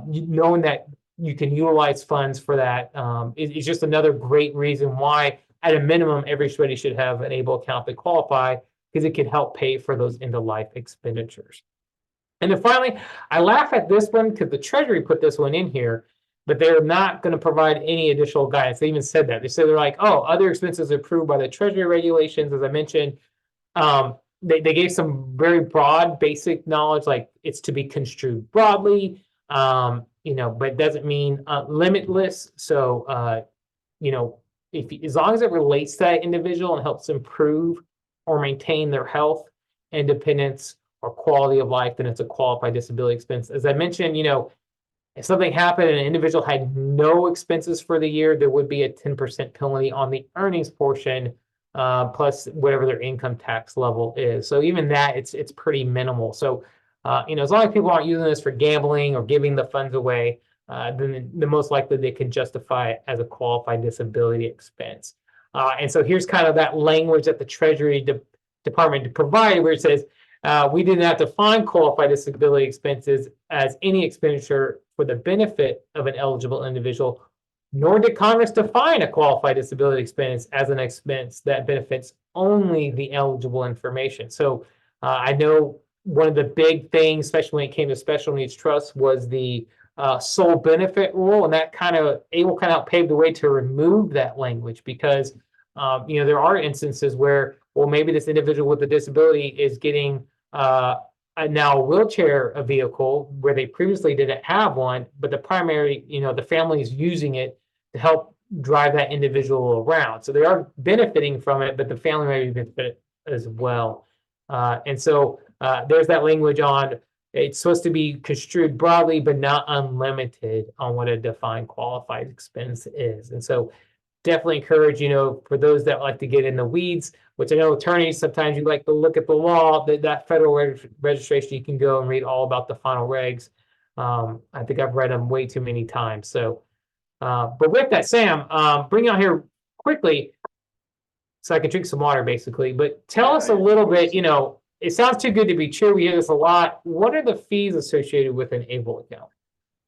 knowing that you can utilize funds for that is just another great reason why, at a minimum, everybody should have an ABLE account to qualify because it can help pay for those end-of-life expenditures. And then finally, I laugh at this one because the Treasury put this one in here, but they're not going to provide any additional guidance. They even said that. They said they're like, oh, other expenses approved by the Treasury regulations, as I mentioned. They gave some very broad, basic knowledge, like it's to be construed broadly, but it doesn't mean limitless. So, as long as it relates to that individual and helps improve or maintain their health, independence, or quality of life, then it's a qualified disability expense. As I mentioned, if something happened and an individual had no expenses for the year, there would be a 10% penalty on the earnings portion, plus whatever their income tax level is. So even that, it's pretty minimal. So, as long as people aren't using this for gambling or giving the funds away, then the most likely they can justify it as a qualified disability expense. And so here's kind of that language that the Treasury Department provided where it says, we did not define qualified disability expenses as any expenditure for the benefit of an eligible individual, nor did Congress define a qualified disability expense as an expense that benefits only the eligible information. So I know one of the big things, especially when it came to special needs trusts, was the sole benefit rule, and that kind of paved the way to remove that language because there are instances where, well, maybe this individual with a disability is getting now a wheelchair vehicle where they previously didn't have one, but the primary, the family is using it to help drive that individual around. So they are benefiting from it, but the family may be benefiting as well. And so there's that language on it's supposed to be construed broadly, but not unlimited on what a defined qualified expense is. And so definitely encourage, for those that like to get in the weeds, which I know attorneys, sometimes you like to look at the law, that federal registration, you can go and read all about the final regs. I think I've read them way too many times. So, but with that, Sam, bring out here quickly so I can drink some water, basically. But tell us a little bit, it sounds too good to be true. We hear this a lot. What are the fees associated with an ABLE account?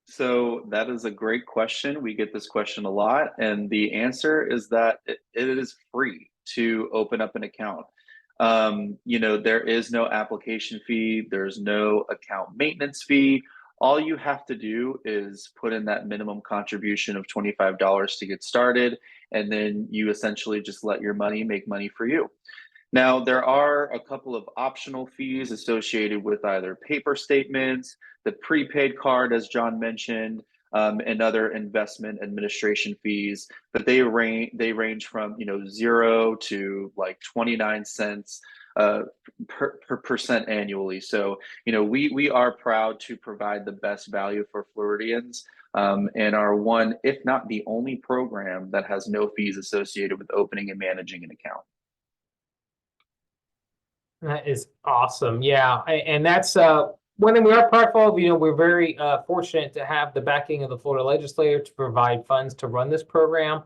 So that is a great question. We get this question a lot, and the answer is that it is free to open up an account. There is no application fee, there's no account maintenance fee. All you have to do is put in that minimum contribution of $25 to get started, and then you essentially just let your money make money for you. Now, there are a couple of optional fees associated with either paper statements, the prepaid card, as John mentioned, and other investment administration fees, but they range from 0 to like 29 cents per percent annually. So we are proud to provide the best value for Floridians, and are one, if not the only program that has no fees associated with opening and managing an account. That is awesome. Yeah. And that's one thing we are proud of. We're very fortunate to have the backing of the Florida legislature to provide funds to run this program.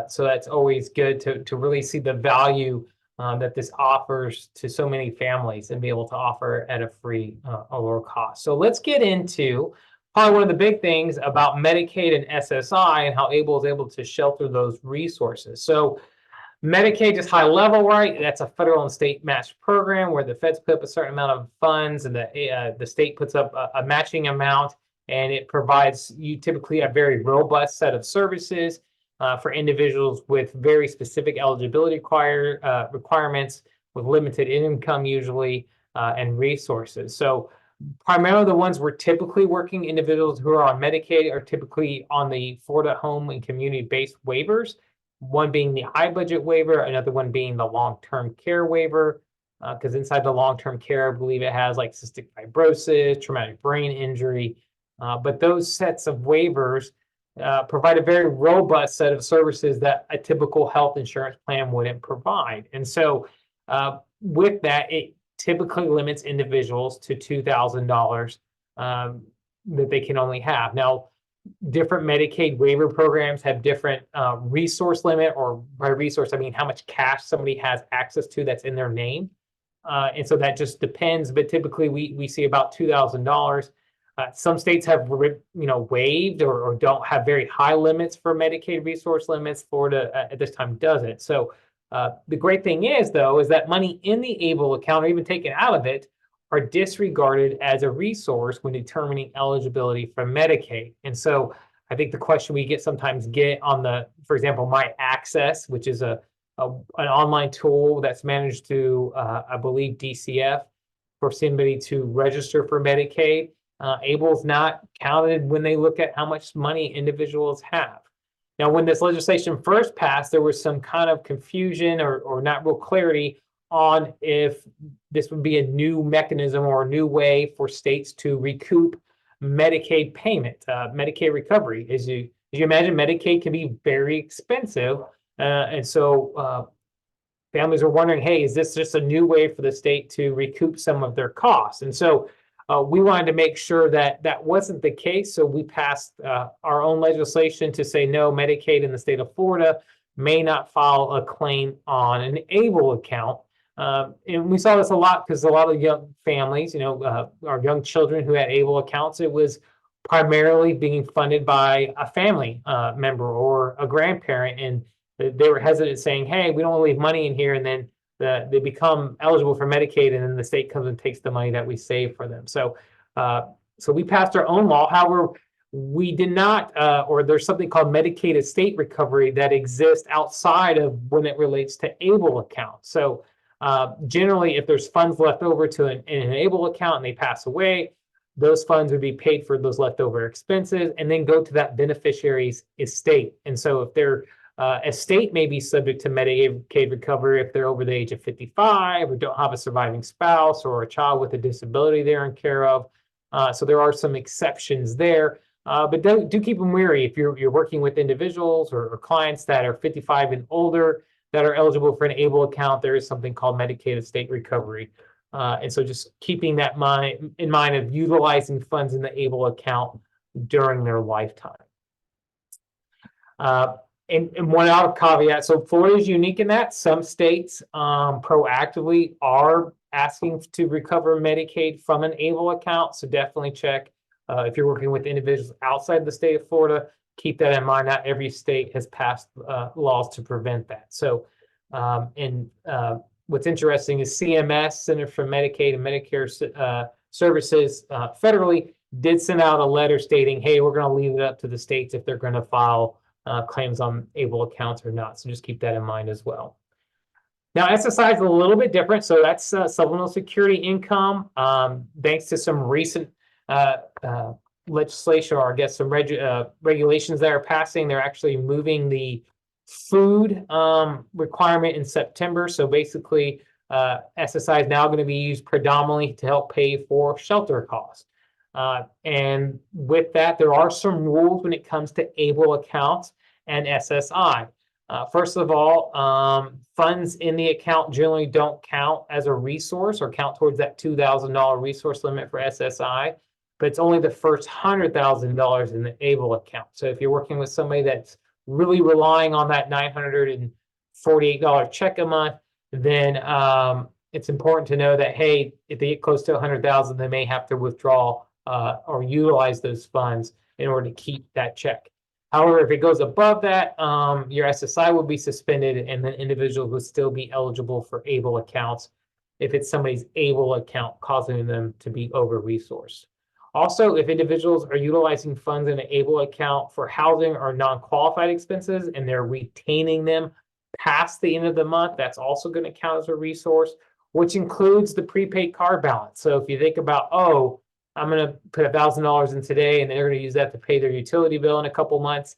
So that's always good to really see the value that this offers to so many families and be able to offer at a free or lower cost. So let's get into probably one of the big things about Medicaid and SSI and how ABLE is able to shelter those resources. So Medicaid is high level, right? That's a federal and state matched program where the feds put up a certain amount of funds and the state puts up a matching amount, and it provides you typically a very robust set of services for individuals with very specific eligibility requirements, with limited income usually, and resources. So primarily the ones we're typically working, individuals who are on Medicaid are typically on the Florida home and community-based waivers. One being the high budget waiver, another one being the long-term care waiver, because inside the long-term care, I believe it has like cystic fibrosis, traumatic brain injury. But those sets of waivers provide a very robust set of services that a typical health insurance plan wouldn't provide. And so with that, it typically limits individuals to $2,000 that they can only have. Now, different Medicaid waiver programs have different resource limit, or by resource, I mean how much cash somebody has access to that's in their name. And so that just depends, but typically we see about $2,000. Some states have, waived or don't have very high limits for Medicaid resource limits. Florida at this time doesn't. So the great thing is, though, is that money in the ABLE account or even taken out of it are disregarded as a resource when determining eligibility for Medicaid. And so I think the question we sometimes get on for example, My Access, which is an online tool that's managed through, I believe, DCF, for somebody to register for Medicaid. ABLE is not counted when they look at how much money individuals have. Now, when this legislation first passed, there was some kind of confusion or not real clarity on if this would be a new mechanism or a new way for states to recoup Medicaid payment, Medicaid recovery. As you imagine, Medicaid can be very expensive. And so families are wondering, hey, is this just a new way for the state to recoup some of their costs? And so we wanted to make sure that that wasn't the case. So we passed our own legislation to say, no, Medicaid in the state of Florida may not file a claim on an ABLE account. And we saw this a lot because a lot of young families, our young children who had ABLE accounts, it was primarily being funded by a family member or a grandparent. And they were hesitant, saying, hey, we don't want to leave money in here. And then they become eligible for Medicaid, and then the state comes and takes the money that we save for them. So we passed our own law. However, we did not, or there's something called Medicaid estate recovery that exists outside of when it relates to ABLE accounts. So generally, if there's funds left over to an ABLE account and they pass away, those funds would be paid for those leftover expenses and then go to that beneficiary's estate. And so if their estate may be subject to Medicaid recovery if they're over the age of 55 or don't have a surviving spouse or a child with a disability they're in care of. So there are some exceptions there. But do keep them wary if you're working with individuals or clients that are 55 and older that are eligible for an ABLE account. There is something called Medicaid estate recovery. And so just keeping that in mind of utilizing funds in the ABLE account during their lifetime. And one out caveat, so Florida is unique in that some states proactively are asking to recover Medicaid from an ABLE account. So definitely check if you're working with individuals outside the state of Florida, keep that in mind. Not every state has passed laws to prevent that. So what's interesting is CMS, Center for Medicaid and Medicare Services federally did send out a letter stating, hey, we're going to leave it up to the states if they're going to file claims on ABLE accounts or not. So just keep that in mind as well. Now, SSI is a little bit different. So that's supplemental security income. Thanks to some recent legislation, or I guess some regulations that are passing, they're actually moving the food requirement in September. So basically, SSI is now going to be used predominantly to help pay for shelter costs. And with that, there are some rules when it comes to ABLE accounts and SSI. First of all, funds in the account generally don't count as a resource or count towards that $2,000 resource limit for SSI, but it's only the first $100,000 in the ABLE account. So if you're working with somebody that's really relying on that $948 check a month, then it's important to know that, hey, if they get close to 100,000, they may have to withdraw or utilize those funds in order to keep that check. However, if it goes above that, your SSI will be suspended, and then individuals would still be eligible for ABLE accounts if it's somebody's ABLE account causing them to be over-resourced. Also, if individuals are utilizing funds in an ABLE account for housing or non-qualified expenses and they're retaining them past the end of the month, that's also going to count as a resource, which includes the prepaid card balance. So if you think about, oh, I'm going to put $1,000 in today and they're going to use that to pay their utility bill in a couple months,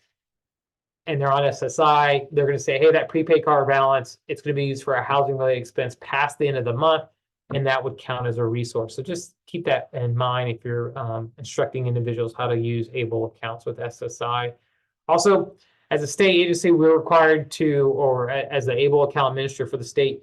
and they're on SSI, they're going to say, hey, that prepaid card balance, it's going to be used for a housing related expense past the end of the month, and that would count as a resource. So just keep that in mind if you're instructing individuals how to use ABLE accounts with SSI. Also, as a state agency, we're required to, or as the ABLE account administrator for the state,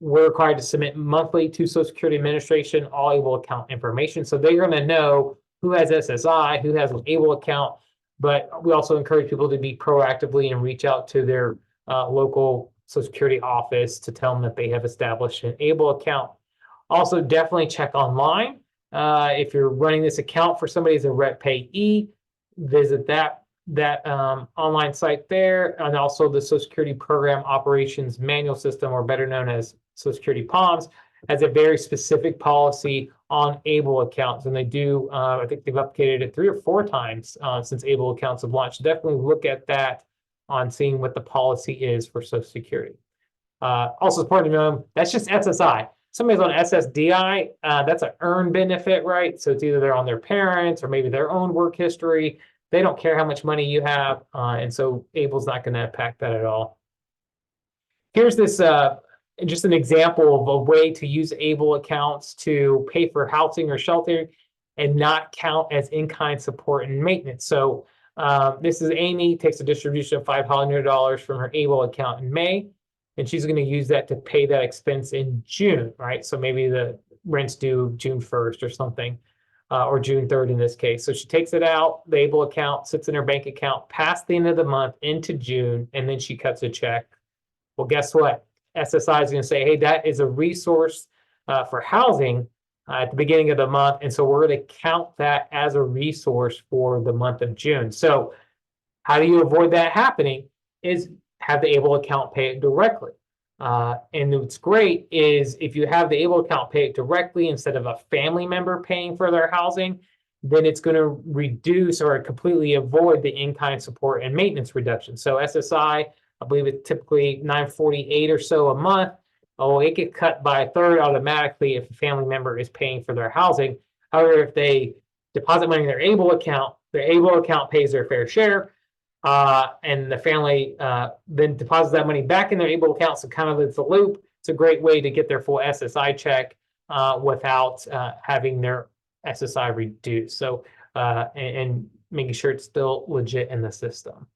we're required to submit monthly to Social Security Administration all ABLE account information. So they're going to know who has SSI, who has an ABLE account, but we also encourage people to be proactively and reach out to their local Social Security office to tell them that they have established an ABLE account. Also, definitely check online. If you're running this account for somebody as a rep payee, visit that online site there, and also the Social Security Program Operations Manual System, or better known as Social Security POMS, has a very specific policy on ABLE accounts, and they do. I think they've updated it 3 or 4 times since ABLE accounts have launched. Definitely look at that on seeing what the policy is for Social Security. Also, it's important to know that's just SSI. Somebody's on SSDI, that's an earned benefit, right? So it's either they're on their parents or maybe their own work history. They don't care how much money you have, and so ABLE's not going to impact that at all. Here's this just an example of a way to use ABLE accounts to pay for housing or shelter and not count as in-kind support and maintenance. So this is Amy, takes a distribution of $500 from her ABLE account in May, and she's going to use that to pay that expense in June, right? So maybe the rent's due June 1st or something. Or June 3rd in this case. So she takes it out, the ABLE account sits in her bank account past the end of the month into June, and then she cuts a check. Well, guess what? SSI is going to say, hey, that is a resource for housing at the beginning of the month, and so we're going to count that as a resource for the month of June. So how do you avoid that happening is have the ABLE account pay it directly. And what's great is if you have the ABLE account pay it directly instead of a family member paying for their housing, then it's going to reduce or completely avoid the in-kind support and maintenance reduction. So SSI, I believe it's typically $948 or so a month. Oh, it gets cut by a third automatically if a family member is paying for their housing. However, if they deposit money in their ABLE account pays their fair share. And the family then deposits that money back in their ABLE account, so kind of it's a loop. It's a great way to get their full SSI check without having their SSI reduced. So, and making sure it's still legit in the system.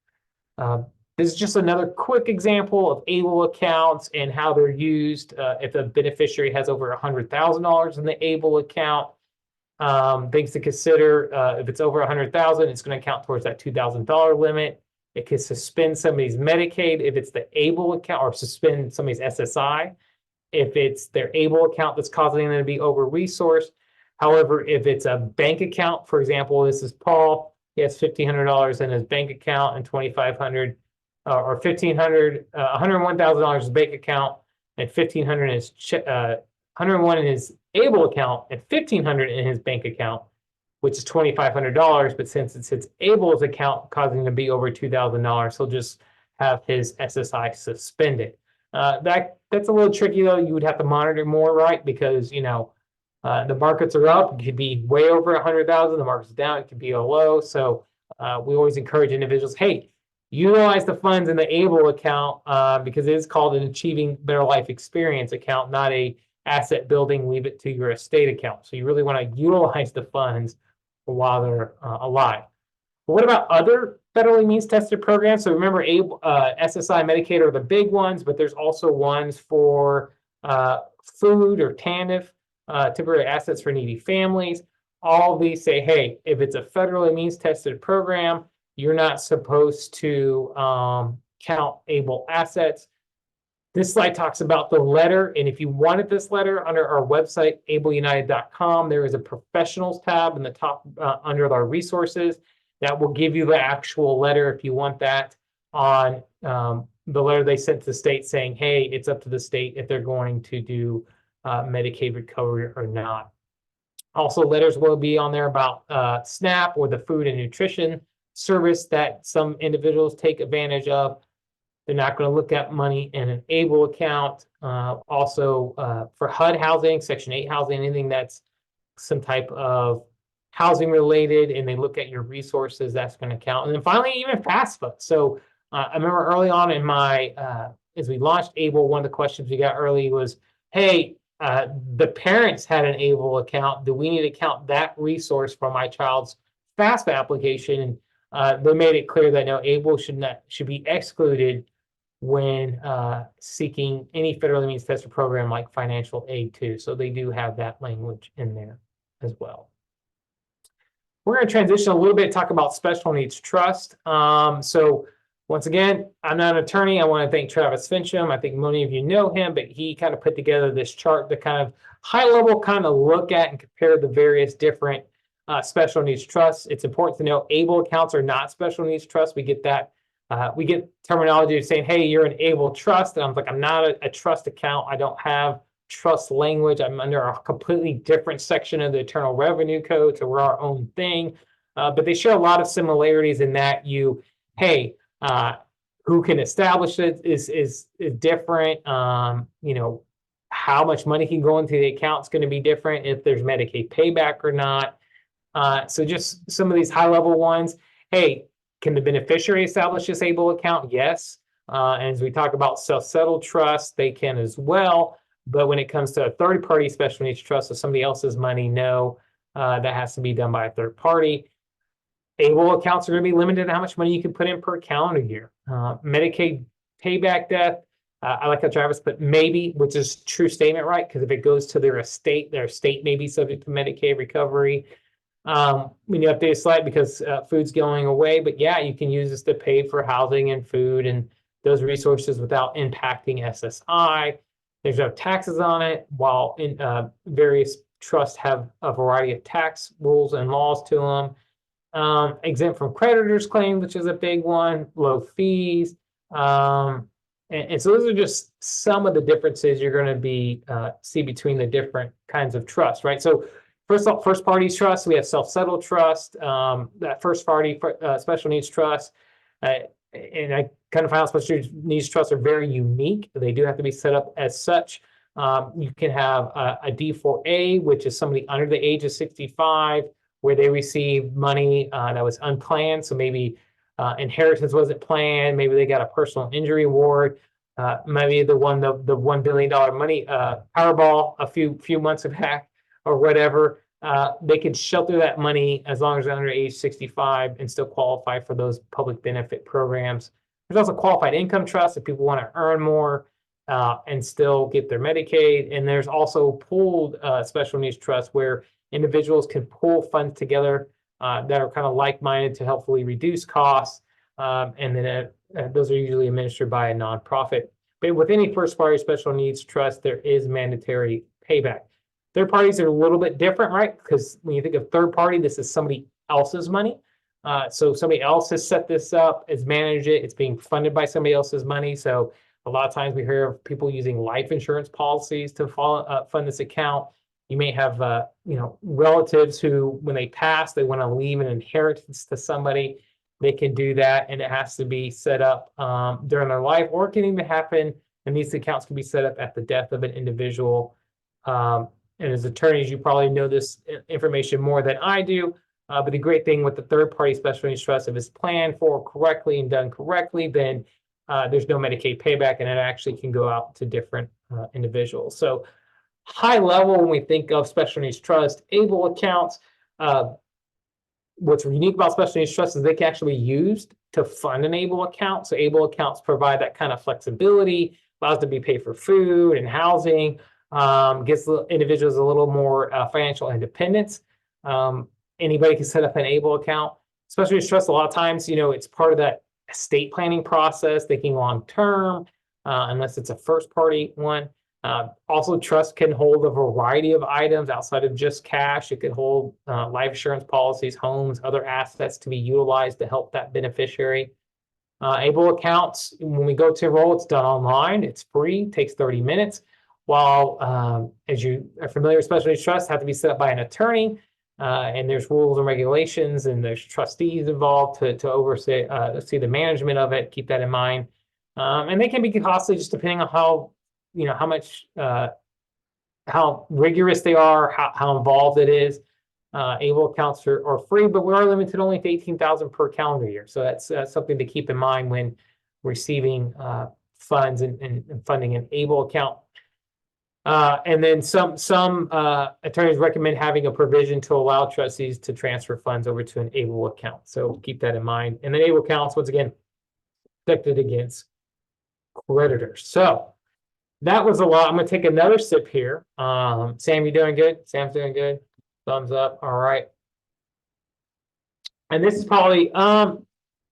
This is just another quick example of ABLE accounts and how they're used. If a beneficiary has over $100,000 in the ABLE account, things to consider. If it's over $100,000, it's going to count towards that $2,000 limit. It can suspend somebody's Medicaid if it's the ABLE account, or suspend somebody's SSI if it's their ABLE account that's causing them to be over-resourced. However, if it's a bank account, for example, this is Paul. He has $1,500 in his bank account and $2,500 or $1,500, $101,000 in his bank account and $1,500 in his $101 in his ABLE account and $1,500 in his bank account, which is $2,500. But since it's his ABLE's account causing him to be over $2,000, he'll just have his SSI suspended. That's a little tricky though. You would have to monitor more, right? Because the markets are up, it could be way over 100,000. The market's down, it could be a low. So we always encourage individuals, hey, utilize the funds in the ABLE account because it is called an Achieving Better Life Experience account, not a asset building, leave it to your estate account. So you really want to utilize the funds while they're alive. But what about other federally means tested programs? So remember, SSI, Medicaid are the big ones, but there's also ones for food or TANF, temporary assets for needy families. All of these say, hey, if it's a federally means tested program, you're not supposed to count ABLE assets. This slide talks about the letter, and if you wanted this letter, under our website, ableunited.com, there is a professionals tab in the top under our resources that will give you the actual letter if you want that on the letter they sent to the state saying, hey, it's up to the state if they're going to do Medicaid recovery or not. Also, letters will be on there about SNAP or the food and nutrition service that some individuals take advantage of. They're not going to look at money in an ABLE account. Also, for HUD housing, Section 8 housing, anything that's some type of housing related, and they look at your resources, that's going to count. And then finally, even FAFSA. So I remember early on in my, as we launched ABLE, one of the questions we got early was, hey, the parents had an ABLE account. Do we need to count that resource for my child's FAFSA application? And they made it clear that no, ABLE should be excluded when seeking any federally means tested program like financial aid too. So they do have that language in there as well. We're going to transition a little bit, talk about special needs trust. So once again, I'm not an attorney. I want to thank Travis Fincham. I think many of you know him, but he kind of put together this chart to kind of high level kind of look at and compare the various different special needs trusts. It's important to know ABLE accounts are not special needs trusts. We get that. We get terminology of saying, hey, you're an ABLE trust. And I'm like, I'm not a trust account. I don't have trust language. I'm under a completely different section of the Internal Revenue Code. So we're our own thing. But they share a lot of similarities in that who can establish it is different. How much money can go into the account is going to be different if there's Medicaid payback or not. So just some of these high level ones. Hey, can the beneficiary establish this ABLE account? Yes. And as we talk about self-settled trusts, they can as well. But when it comes to a third-party special needs trust, so somebody else's money, no, that has to be done by a third party. ABLE accounts are going to be limited to how much money you can put in per calendar year. Medicaid payback death, I like how Travis put maybe, which is a true statement, right? Because if it goes to their estate may be subject to Medicaid recovery. When you update a slide because food's going away, but yeah, you can use this to pay for housing and food and those resources without impacting SSI. There's no taxes on it, while various trusts have a variety of tax rules and laws to them. Exempt from creditors' claim, which is a big one, low fees. And so those are just some of the differences you're going to be see between the different kinds of trusts, right? So first party trust, we have self-settled trust, that first party special needs trust. And I kind of find out special needs trusts are very unique. They do have to be set up as such. You can have a D4A, which is somebody under the age of 65, where they receive money that was unplanned. So maybe inheritance wasn't planned. Maybe they got a personal injury award. Maybe the $1 billion money Powerball a few months back or whatever. they could shelter that money as long as they're under age 65 and still qualify for those public benefit programs. There's also qualified income trusts if people want to earn more and still get their Medicaid. And there's also pooled special needs trusts where individuals can pool funds together that are kind of like-minded to helpfully reduce costs. And then those are usually administered by a nonprofit. But with any first-party special needs trust, there is mandatory payback. Third parties are a little bit different, right? Because when you think of third party, this is somebody else's money. So somebody else has set this up, has managed it. It's being funded by somebody else's money. So a lot of times we hear of people using life insurance policies to fund this account. You may have, relatives who, when they pass, they want to leave an inheritance to somebody. They can do that, and it has to be set up during their life, or it can even happen. And these accounts can be set up at the death of an individual. And as attorneys, you probably know this information more than I do. But the great thing with the third-party special needs trust, if it's planned for correctly and done correctly, then there's no Medicaid payback, and it actually can go out to different individuals. So high level, when we think of special needs trust, ABLE accounts, what's unique about special needs trust is they can actually be used to fund an ABLE account. So ABLE accounts provide that kind of flexibility, allows them to be paid for food and housing, gives individuals a little more financial independence. Anybody can set up an ABLE account. Special needs trust, a lot of times, it's part of that estate planning process, thinking long term, unless it's a first party one. Also, trust can hold a variety of items outside of just cash. It could hold life insurance policies, homes, other assets to be utilized to help that beneficiary. ABLE accounts, when we go to enroll, it's done online. It's free, takes 30 minutes. While, as you are familiar with special needs trusts, have to be set up by an attorney, and there's rules and regulations, and there's trustees involved to oversee see the management of it. Keep that in mind. And they can be costly just depending on how much, how rigorous they are, how involved it is. ABLE accounts are free, but we are limited only to 18,000 per calendar year. So that's something to keep in mind when receiving funds and funding an ABLE account. And then some attorneys recommend having a provision to allow trustees to transfer funds over to an ABLE account. So keep that in mind. And then ABLE accounts, once again, protected against creditors. So that was a lot. I'm going to take another sip here. Sam, you doing good? Sam's doing good. Thumbs up. All right. And this is probably,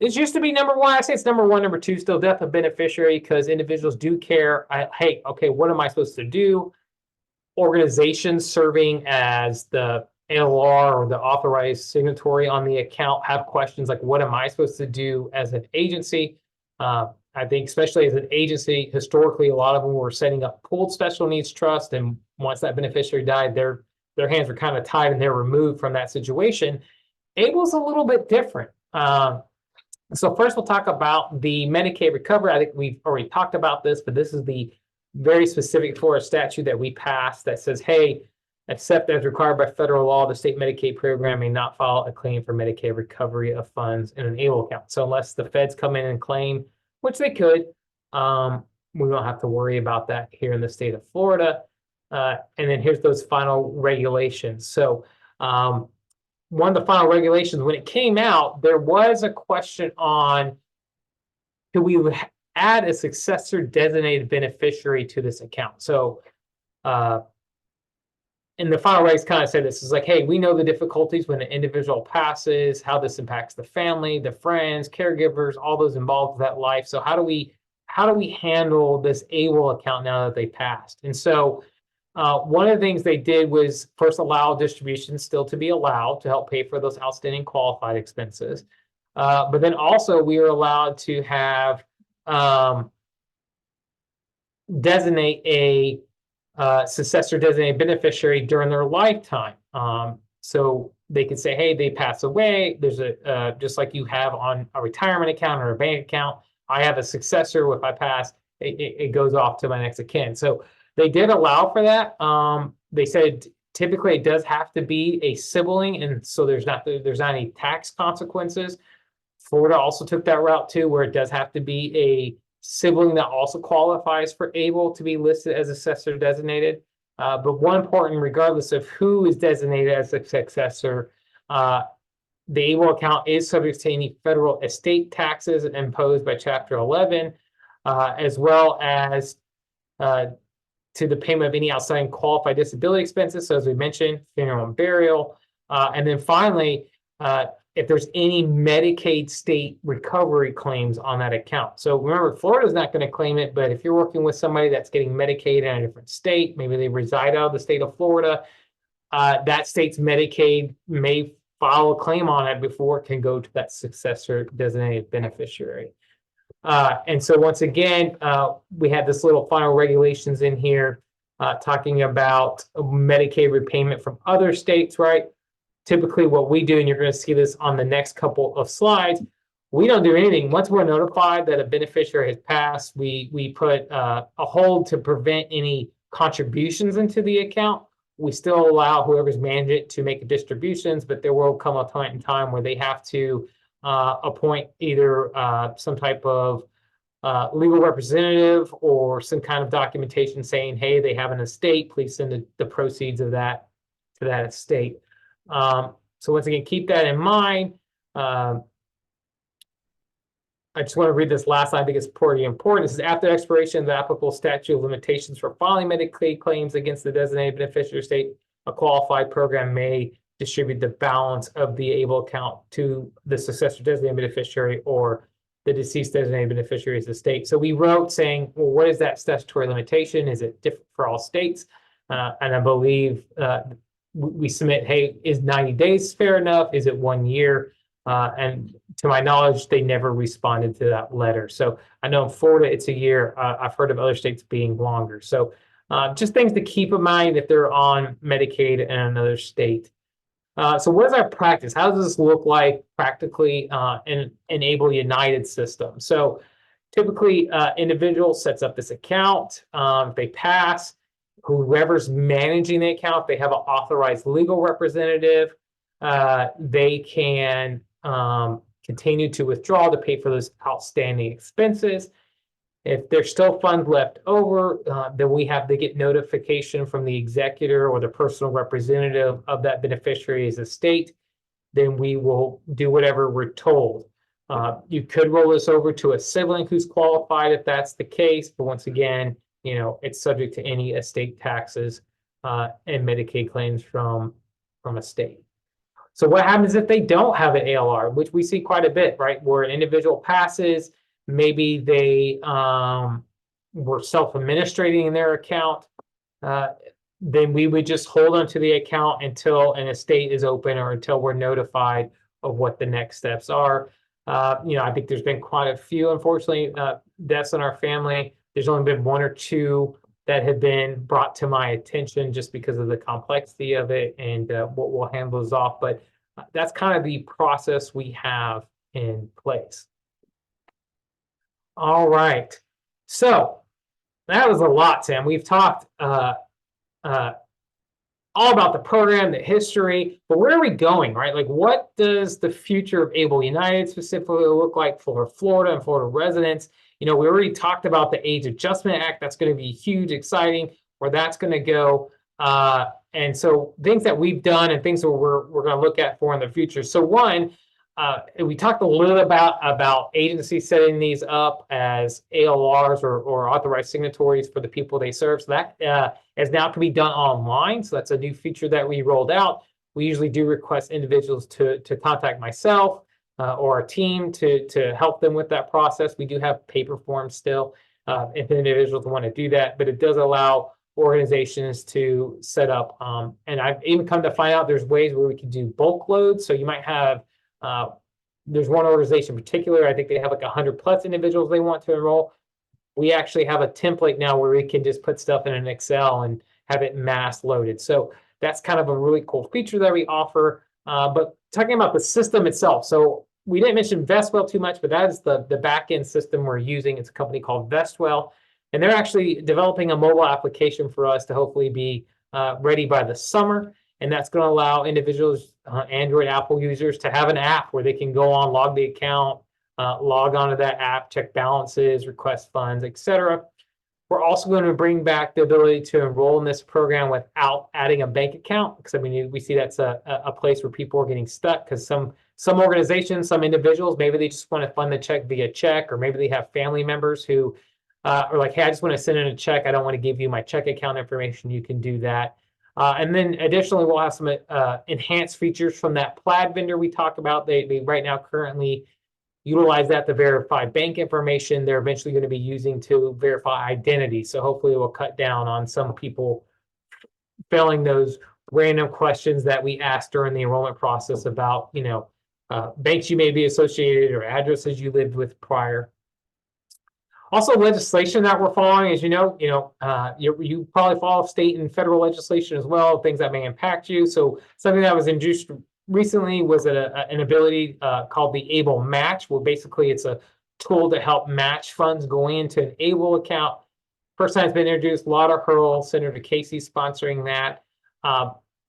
this used to be number one. I say it's number one, number two, still death of beneficiary, because individuals do care. Hey, okay, what am I supposed to do? Organizations serving as the ALR or the authorized signatory on the account have questions like, what am I supposed to do as an agency? I think especially as an agency, historically, a lot of them were setting up pooled special needs trust. And once that beneficiary died, their hands were kind of tied and they're removed from that situation. ABLE's a little bit different. So first we'll talk about the Medicaid recovery. I think we've already talked about this, but this is the very specific Florida statute that we passed that says, hey, except as required by federal law, the state Medicaid program may not file a claim for Medicaid recovery of funds in an ABLE account. So unless the feds come in and claim, which they could, we don't have to worry about that here in the state of Florida. And then here's those final regulations. So one of the final regulations, when it came out, there was a question on, do we add a successor designated beneficiary to this account? So, and the final regs kind of said this is like, hey, we know the difficulties when an individual passes, how this impacts the family, the friends, caregivers, all those involved with that life. So how do we handle this ABLE account now that they passed? And so one of the things they did was first allow distributions still to be allowed to help pay for those outstanding qualified expenses. But then also we are allowed to have designate a successor designated beneficiary during their lifetime. So they could say, hey, they pass away. There's a, just like you have on a retirement account or a bank account, I have a successor. If I pass, it goes off to my next of kin. So they did allow for that. They said typically it does have to be a sibling, and so there's not any tax consequences. Florida also took that route too, where it does have to be a sibling that also qualifies for ABLE to be listed as assessor designated. But one important, regardless of who is designated as a successor, the ABLE account is subject to any federal estate taxes imposed by Chapter 11, as well as to the payment of any outstanding qualified disability expenses. So as we mentioned, funeral and burial. And then finally, if there's any Medicaid state recovery claims on that account. So remember, Florida's not going to claim it, but if you're working with somebody that's getting Medicaid in a different state, maybe they reside out of the state of Florida, that state's Medicaid may file a claim on it before it can go to that successor designated beneficiary. And so once again, we have this little final regulations in here talking about Medicaid repayment from other states, right? Typically what we do, and you're going to see this on the next couple of slides, we don't do anything. Once we're notified that a beneficiary has passed, we put a hold to prevent any contributions into the account. We still allow whoever's managed it to make distributions, but there will come a point in time where they have to appoint either some type of legal representative or some kind of documentation saying, hey, they have an estate, please send the proceeds of that to that estate. So once again, keep that in mind. I just want to read this last line. I think it's pretty important. This is after expiration of the applicable statute of limitations for filing Medicaid claims against the designated beneficiary state, a qualified program may distribute the balance of the ABLE account to the successor designated beneficiary or the deceased designated beneficiary's estate. So we wrote saying, well, what is that statutory limitation? Is it different for all states? And I believe we submit, hey, is 90 days fair enough? Is it 1 year? And to my knowledge, they never responded to that letter. So I know in Florida, it's a year. I've heard of other states being longer. So just things to keep in mind if they're on Medicaid in another state. So what is our practice? How does this look like practically in an ABLE United system? So typically, individual sets up this account. If they pass, whoever's managing the account, if they have an authorized legal representative, they can continue to withdraw to pay for those outstanding expenses. If there's still funds left over, then we have to get notification from the executor or the personal representative of that beneficiary's estate. Then we will do whatever we're told. You could roll this over to a sibling who's qualified if that's the case, but once again, you know, it's subject to any estate taxes and Medicaid claims from a state. So what happens if they don't have an ALR, which we see quite a bit, right? Where an individual passes, maybe they were self-administrating in their account, then we would just hold onto the account until an estate is open or until we're notified of what the next steps are. You know, I think there's been quite a few, unfortunately, deaths in our family. There's only been 1 or 2 that have been brought to my attention just because of the complexity of it, and what we'll handle those off. But that's kind of the process we have in place. All right. So that was a lot, Sam. We've talked all about the program, the history, but where are we going, right? Like, what does the future of ABLE United specifically look like for Florida and Florida residents? You know, we already talked about the Age Adjustment Act. That's going to be huge, exciting, where that's going to go. And so things that we've done and things that we're going to look at for in the future. So one, we talked a little about agencies setting these up as ALRs or authorized signatories for the people they serve. So that is now can be done online. So that's a new feature that we rolled out. We usually do request individuals to contact myself or our team to help them with that process. We do have paper forms still if individuals want to do that, but it does allow organizations to set up. And I've even come to find out there's ways where we can do bulk loads. So you might have, there's one organization in particular, I think they have like 100+ individuals they want to enroll. We actually have a template now where we can just put stuff in an Excel and have it mass loaded. So that's kind of a really cool feature that we offer. But talking about the system itself, so we didn't mention Vestwell too much, but that is the back-end system we're using. It's a company called Vestwell, and they're actually developing a mobile application for us to hopefully be ready by the summer. And that's going to allow individuals, Android, Apple users, to have an app where they can go on, log the account, log onto that app, check balances, request funds, etc. We're also going to bring back the ability to enroll in this program without adding a bank account, because I mean, we see that's a place where people are getting stuck, because some organizations, some individuals, maybe they just want to fund the check via check, or maybe they have family members who are like, hey, I just want to send in a check. I don't want to give you my check account information. You can do that. And then additionally, we'll have some enhanced features from that Plaid vendor we talked about. They right now currently utilize that to verify bank information. They're eventually going to be using to verify identity. So hopefully it will cut down on some people filling those random questions that we asked during the enrollment process about, banks you may be associated or addresses you lived with prior. Also, legislation that we're following, as you probably follow state and federal legislation as well, things that may impact you. So something that was introduced recently was an ability called the ABLE Match, where basically it's a tool to help match funds going into an ABLE account. First time it's been introduced, a lot of hurdles. Senator Casey sponsoring that.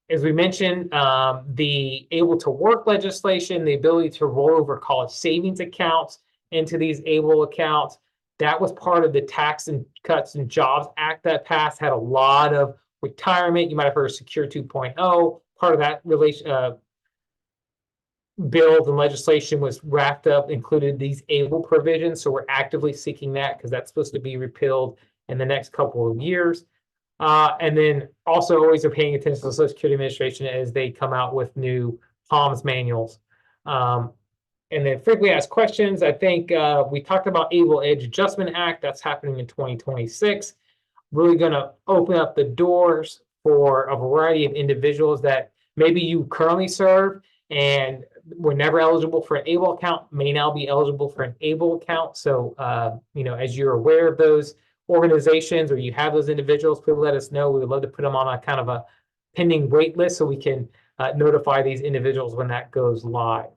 As we mentioned, the able to work legislation, the ability to roll over college savings accounts into these ABLE accounts. That was part of the Tax and Cuts and Jobs Act that passed, had a lot of retirement. You might have heard of Secure 2.0. Part of that bills and legislation was wrapped up, included these ABLE provisions. So we're actively seeking that, because that's supposed to be repealed in the next couple of years. And then also always are paying attention to the Social Security Administration as they come out with new POMS manuals. And then frequently asked questions. I think we talked about ABLE Age Adjustment Act. That's happening in 2026. Really going to open up the doors for a variety of individuals that maybe you currently serve and were never eligible for an ABLE account, may now be eligible for an ABLE account. So, as you're aware of those organizations or you have those individuals, please let us know. We would love to put them on a kind of a pending wait list so we can notify these individuals when that goes live.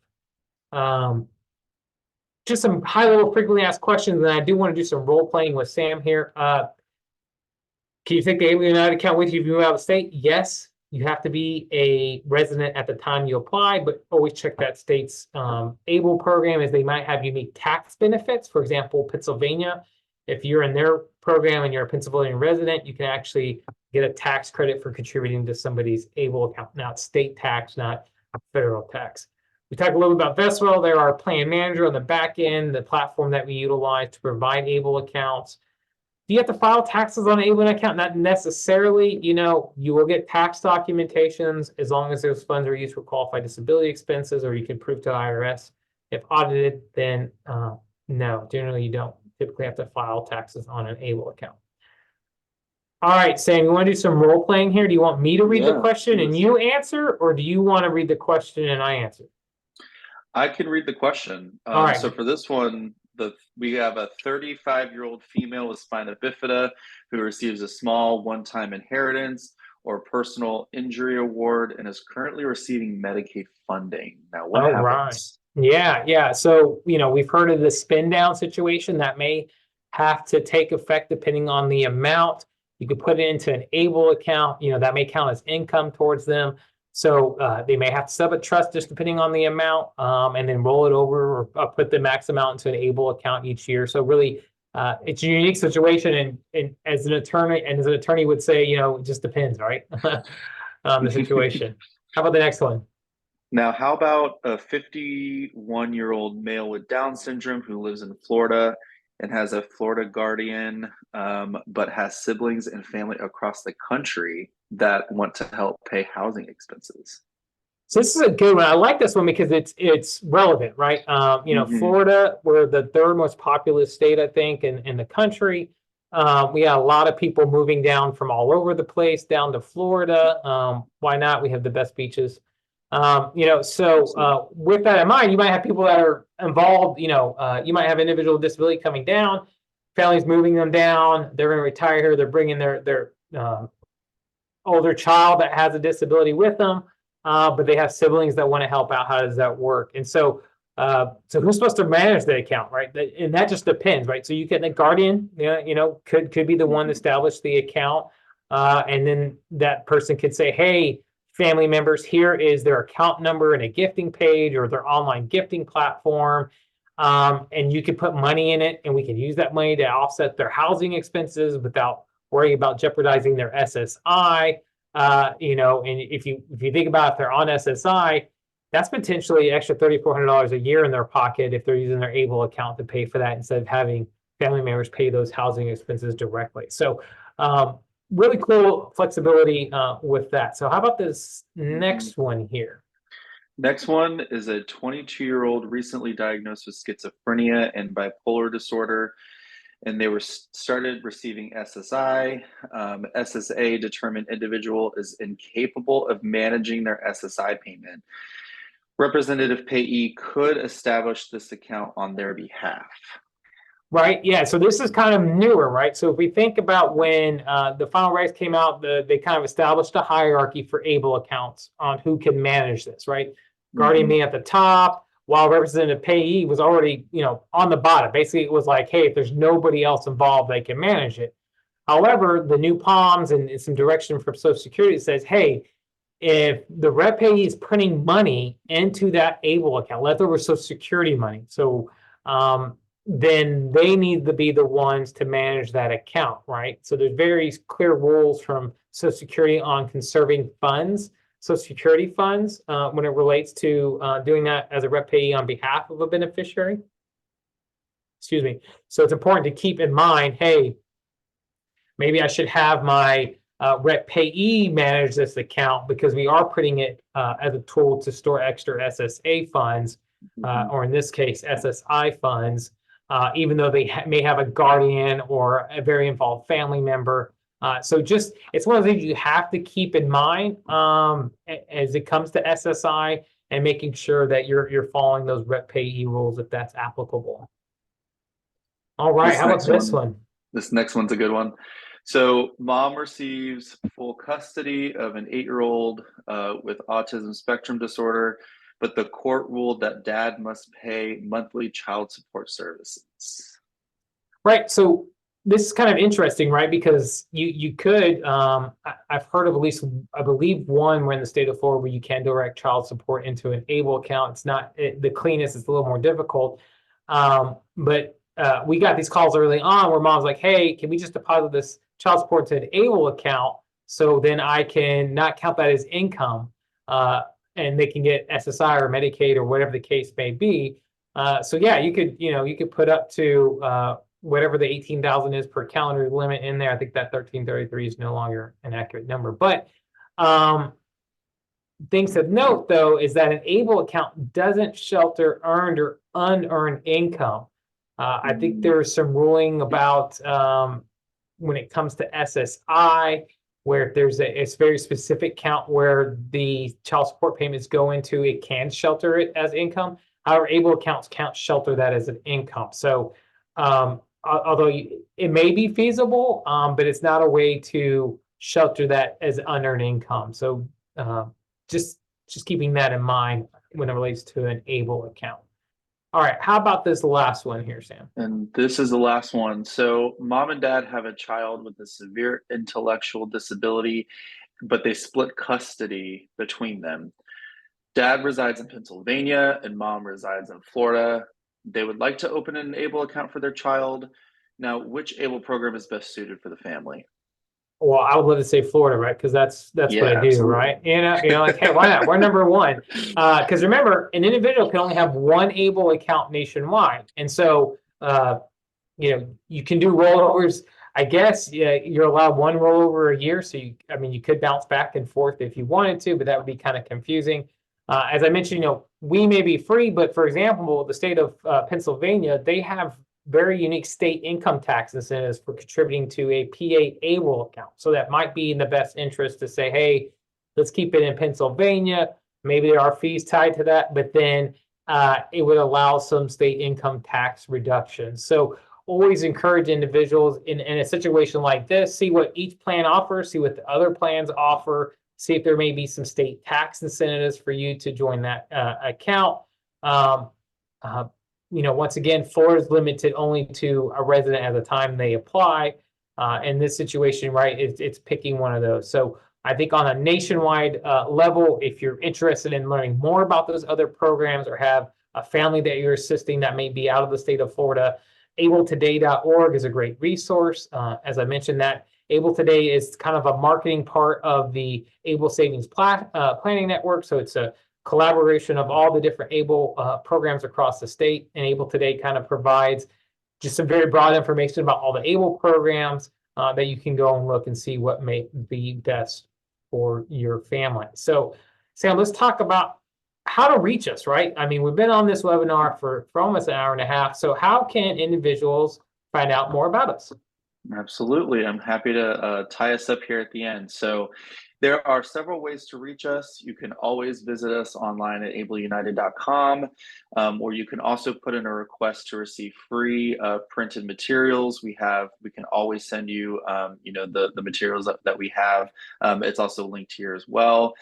Just some high-level frequently asked questions, and I do want to do some role playing with Sam here. Can you take the ABLE United account with you if you move out of the state? Yes, you have to be a resident at the time you apply, but always check that state's ABLE program, as they might have unique tax benefits. For example, Pennsylvania, if you're in their program and you're a Pennsylvania resident, you can actually get a tax credit for contributing to somebody's ABLE account. Now, it's state tax, not federal tax. We talked a little bit about Vestwell. They're our plan manager on the back end, the platform that we utilize to provide ABLE accounts. Do you have to file taxes on an ABLE account? Not necessarily. You will get tax documentations as long as those funds are used for qualified disability expenses, or you can prove to the IRS. If audited, then no, generally you don't typically have to file taxes on an ABLE account. All right, Sam, you want to do some role playing here? Do you want me to read the question and you answer, or do you want to read the question and I answer? I can read the question. All right. So for this one, we have a 35-year-old female with spina bifida who receives a small one-time inheritance or personal injury award and is currently receiving Medicaid funding. Now, what happens? Right. Yeah. So, we've heard of the spin down situation that may have to take effect depending on the amount. You could put it into an ABLE account, that may count as income towards them. So they may have to set up a trust just depending on the amount, and then roll it over or put the max amount into an ABLE account each year. So really, it's a unique situation. And as an attorney would say, it just depends, right? The situation. How about the next one? Now, how about a 51-year-old male with Down syndrome who lives in Florida and has a Florida guardian, but has siblings and family across the country that want to help pay housing expenses? So this is a good one. I like this one because it's relevant, right? Florida, we're the third most populous state, I think, in the country. We got a lot of people moving down from all over the place down to Florida. Why not? We have the best beaches. So with that in mind, you might have people that are involved. You might have individual disability coming down, families moving them down. They're going to retire here. They're bringing their older child that has a disability with them, but they have siblings that want to help out. How does that work? And so who's supposed to manage the account, right? And that just depends, right? So you get the guardian, could be the one to establish the account, and then that person could say, hey, family members, here is their account number and a gifting page or their online gifting platform. And you could put money in it, and we can use that money to offset their housing expenses without worrying about jeopardizing their SSI. You know, and if you think about if they're on SSI, that's potentially extra $3,400 a year in their pocket if they're using their ABLE account to pay for that instead of having family members pay those housing expenses directly. So really cool flexibility with that. So how about this next one here? Next one is a 22-year-old recently diagnosed with schizophrenia and bipolar disorder, and they were started receiving SSI. SSA determined individual is incapable of managing their SSI payment. Representative payee could establish this account on their behalf. Right. Yeah. So this is kind of newer, right? So if we think about when the final regs came out, they kind of established a hierarchy for ABLE accounts on who can manage this, right? Guardian being at the top, while representative payee was already, you know, on the bottom. Basically, it was like, hey, if there's nobody else involved, they can manage it. However, the new POMs and some direction from Social Security says, hey, if the rep payee is putting money into that ABLE account, leftover Social Security money, so then they need to be the ones to manage that account, right? So there's very clear rules from Social Security on conserving funds, Social Security funds, when it relates to doing that as a rep payee on behalf of a beneficiary. Excuse me. So it's important to keep in mind, hey, maybe I should have my rep payee manage this account because we are putting it as a tool to store extra SSA funds, or in this case, SSI funds. Even though they may have a guardian or a very involved family member. So just, it's one of the things you have to keep in mind as it comes to SSI and making sure that you're following those rep payee rules if that's applicable. All right, how about this one? This next one's a good one. So mom receives full custody of an 8-year-old with autism spectrum disorder, but the court ruled that dad must pay monthly child support services. Right. So this is kind of interesting, right? Because you could, I've heard of at least, I believe, one where in the state of Florida where you can direct child support into an ABLE account. It's not, the cleanest is a little more difficult. But we got these calls early on where mom's like, hey, can we just deposit this child support to an ABLE account so then I can not count that as income? And they can get SSI or Medicaid or whatever the case may be. So yeah, you could put up to whatever the 18,000 is per calendar limit in there. I think that 1333 is no longer an accurate number. But things to note though is that an ABLE account doesn't shelter earned or unearned income. I think there's some ruling about when it comes to SSI, where if there's a very specific count where the child support payments go into, it can shelter it as income. However, ABLE accounts can't shelter that as an income. So although it may be feasible, but it's not a way to shelter that as unearned income. So just keeping that in mind when it relates to an ABLE account. All right, how about this last one here, Sam? And this is the last one. So mom and dad have a child with a severe intellectual disability, but they split custody between them. Dad resides in Pennsylvania and mom resides in Florida. They would like to open an ABLE account for their child. Now, which ABLE program is best suited for the family? Well, I would love to say Florida, right? Because that's what I do, absolutely. right? You know, like, hey, why not? We're number one. Because remember, an individual can only have one ABLE account nationwide, and so you can do rollovers. I guess you're allowed one rollover a year, so you could bounce back and forth if you wanted to, but that would be kind of confusing. As I mentioned, we may be free, but for example, the state of Pennsylvania, they have very unique state income tax incentives for contributing to a PA ABLE account. So that might be in the best interest to say, hey, let's keep it in Pennsylvania. Maybe there are fees tied to that, but then it would allow some state income tax reductions. So always encourage individuals in a situation like this, see what each plan offers, see what the other plans offer, see if there may be some state tax incentives for you to join that account. Once again, Florida is limited only to a resident at the time they apply. In this situation, right, it's picking one of those. So I think on a nationwide level, if you're interested in learning more about those other programs or have a family that you're assisting that may be out of the state of Florida, abletoday.org is a great resource. As I mentioned, that Able Today is kind of a marketing part of the Able Savings Planning Network. So it's a collaboration of all the different ABLE programs across the state. And Able Today kind of provides just some very broad information about all the ABLE programs that you can go and look and see what may be best for your family. So, Sam, let's talk about how to reach us, right? I mean, we've been on this webinar for almost an hour and a half. So how can individuals find out more about us? Absolutely. I'm happy to tie us up here at the end. So there are several ways to reach us. You can always visit us online at ableunited.com, or you can also put in a request to receive free printed materials. We can always send you, the materials that we have. It's also linked here as well.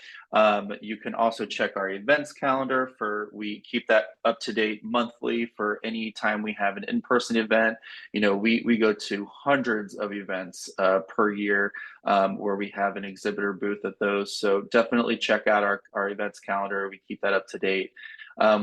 You can also check our events calendar we keep that up to date monthly for any time we have an in-person event. We go to hundreds of events per year where we have an exhibitor booth at those. So definitely check out our events calendar. We keep that up to date.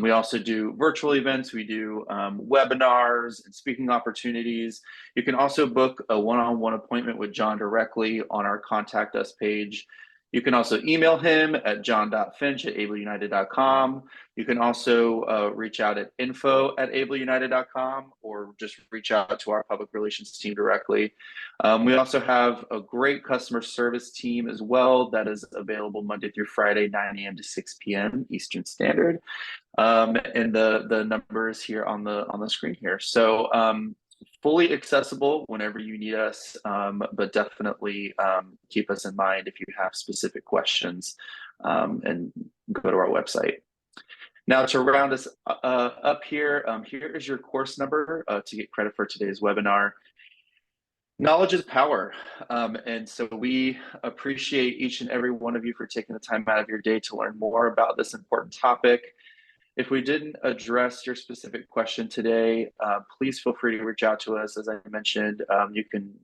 We also do virtual events. We do webinars and speaking opportunities. You can also book a one-on-one appointment with John directly on our contact us page. You can also email him at john.finch@ableunited.com. You can also reach out at info@ableunited.com or just reach out to our public relations team directly. We also have a great customer service team as well that is available Monday through Friday, 9 a.m. to 6 p.m. Eastern Standard. And the number is here on the screen here. So fully accessible whenever you need us, but definitely keep us in mind if you have specific questions, and go to our website. Now, to round us up here, here is your course number to get credit for today's webinar. Knowledge is power. And so we appreciate each and every one of you for taking the time out of your day to learn more about this important topic. If we didn't address your specific question today, please feel free to reach out to us. As I mentioned, you can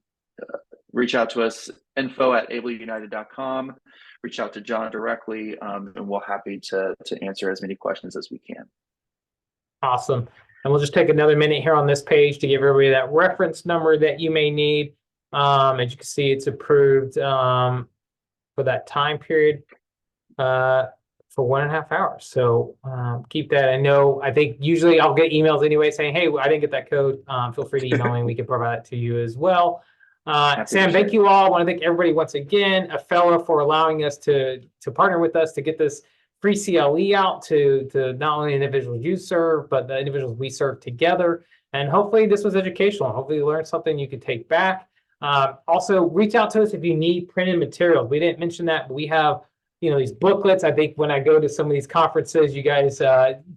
reach out to us, info@ableunited.com, reach out to John directly, and we're happy to answer as many questions as we can. Awesome. And we'll just take another minute here on this page to give everybody that reference number that you may need. As you can see, it's approved for that time period. For 1.5 hours. So keep that. I think usually I'll get emails anyway saying, hey, I didn't get that code. Feel free to email me. We can provide it to you as well. Sam, thank you all. I want to thank everybody once again, AFELA, for allowing us to partner with us to get this free CLE out to not only individuals you serve, but the individuals we serve together. And hopefully this was educational. Hopefully you learned something you could take back. Also, reach out to us if you need printed materials. We didn't mention that, but we have these booklets. I think when I go to some of these conferences, you guys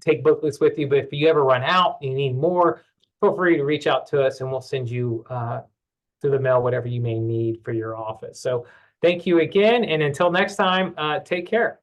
take booklets with you. But if you ever run out, you need more, feel free to reach out to us and we'll send you through the mail whatever you may need for your office. So thank you again. And until next time, take care.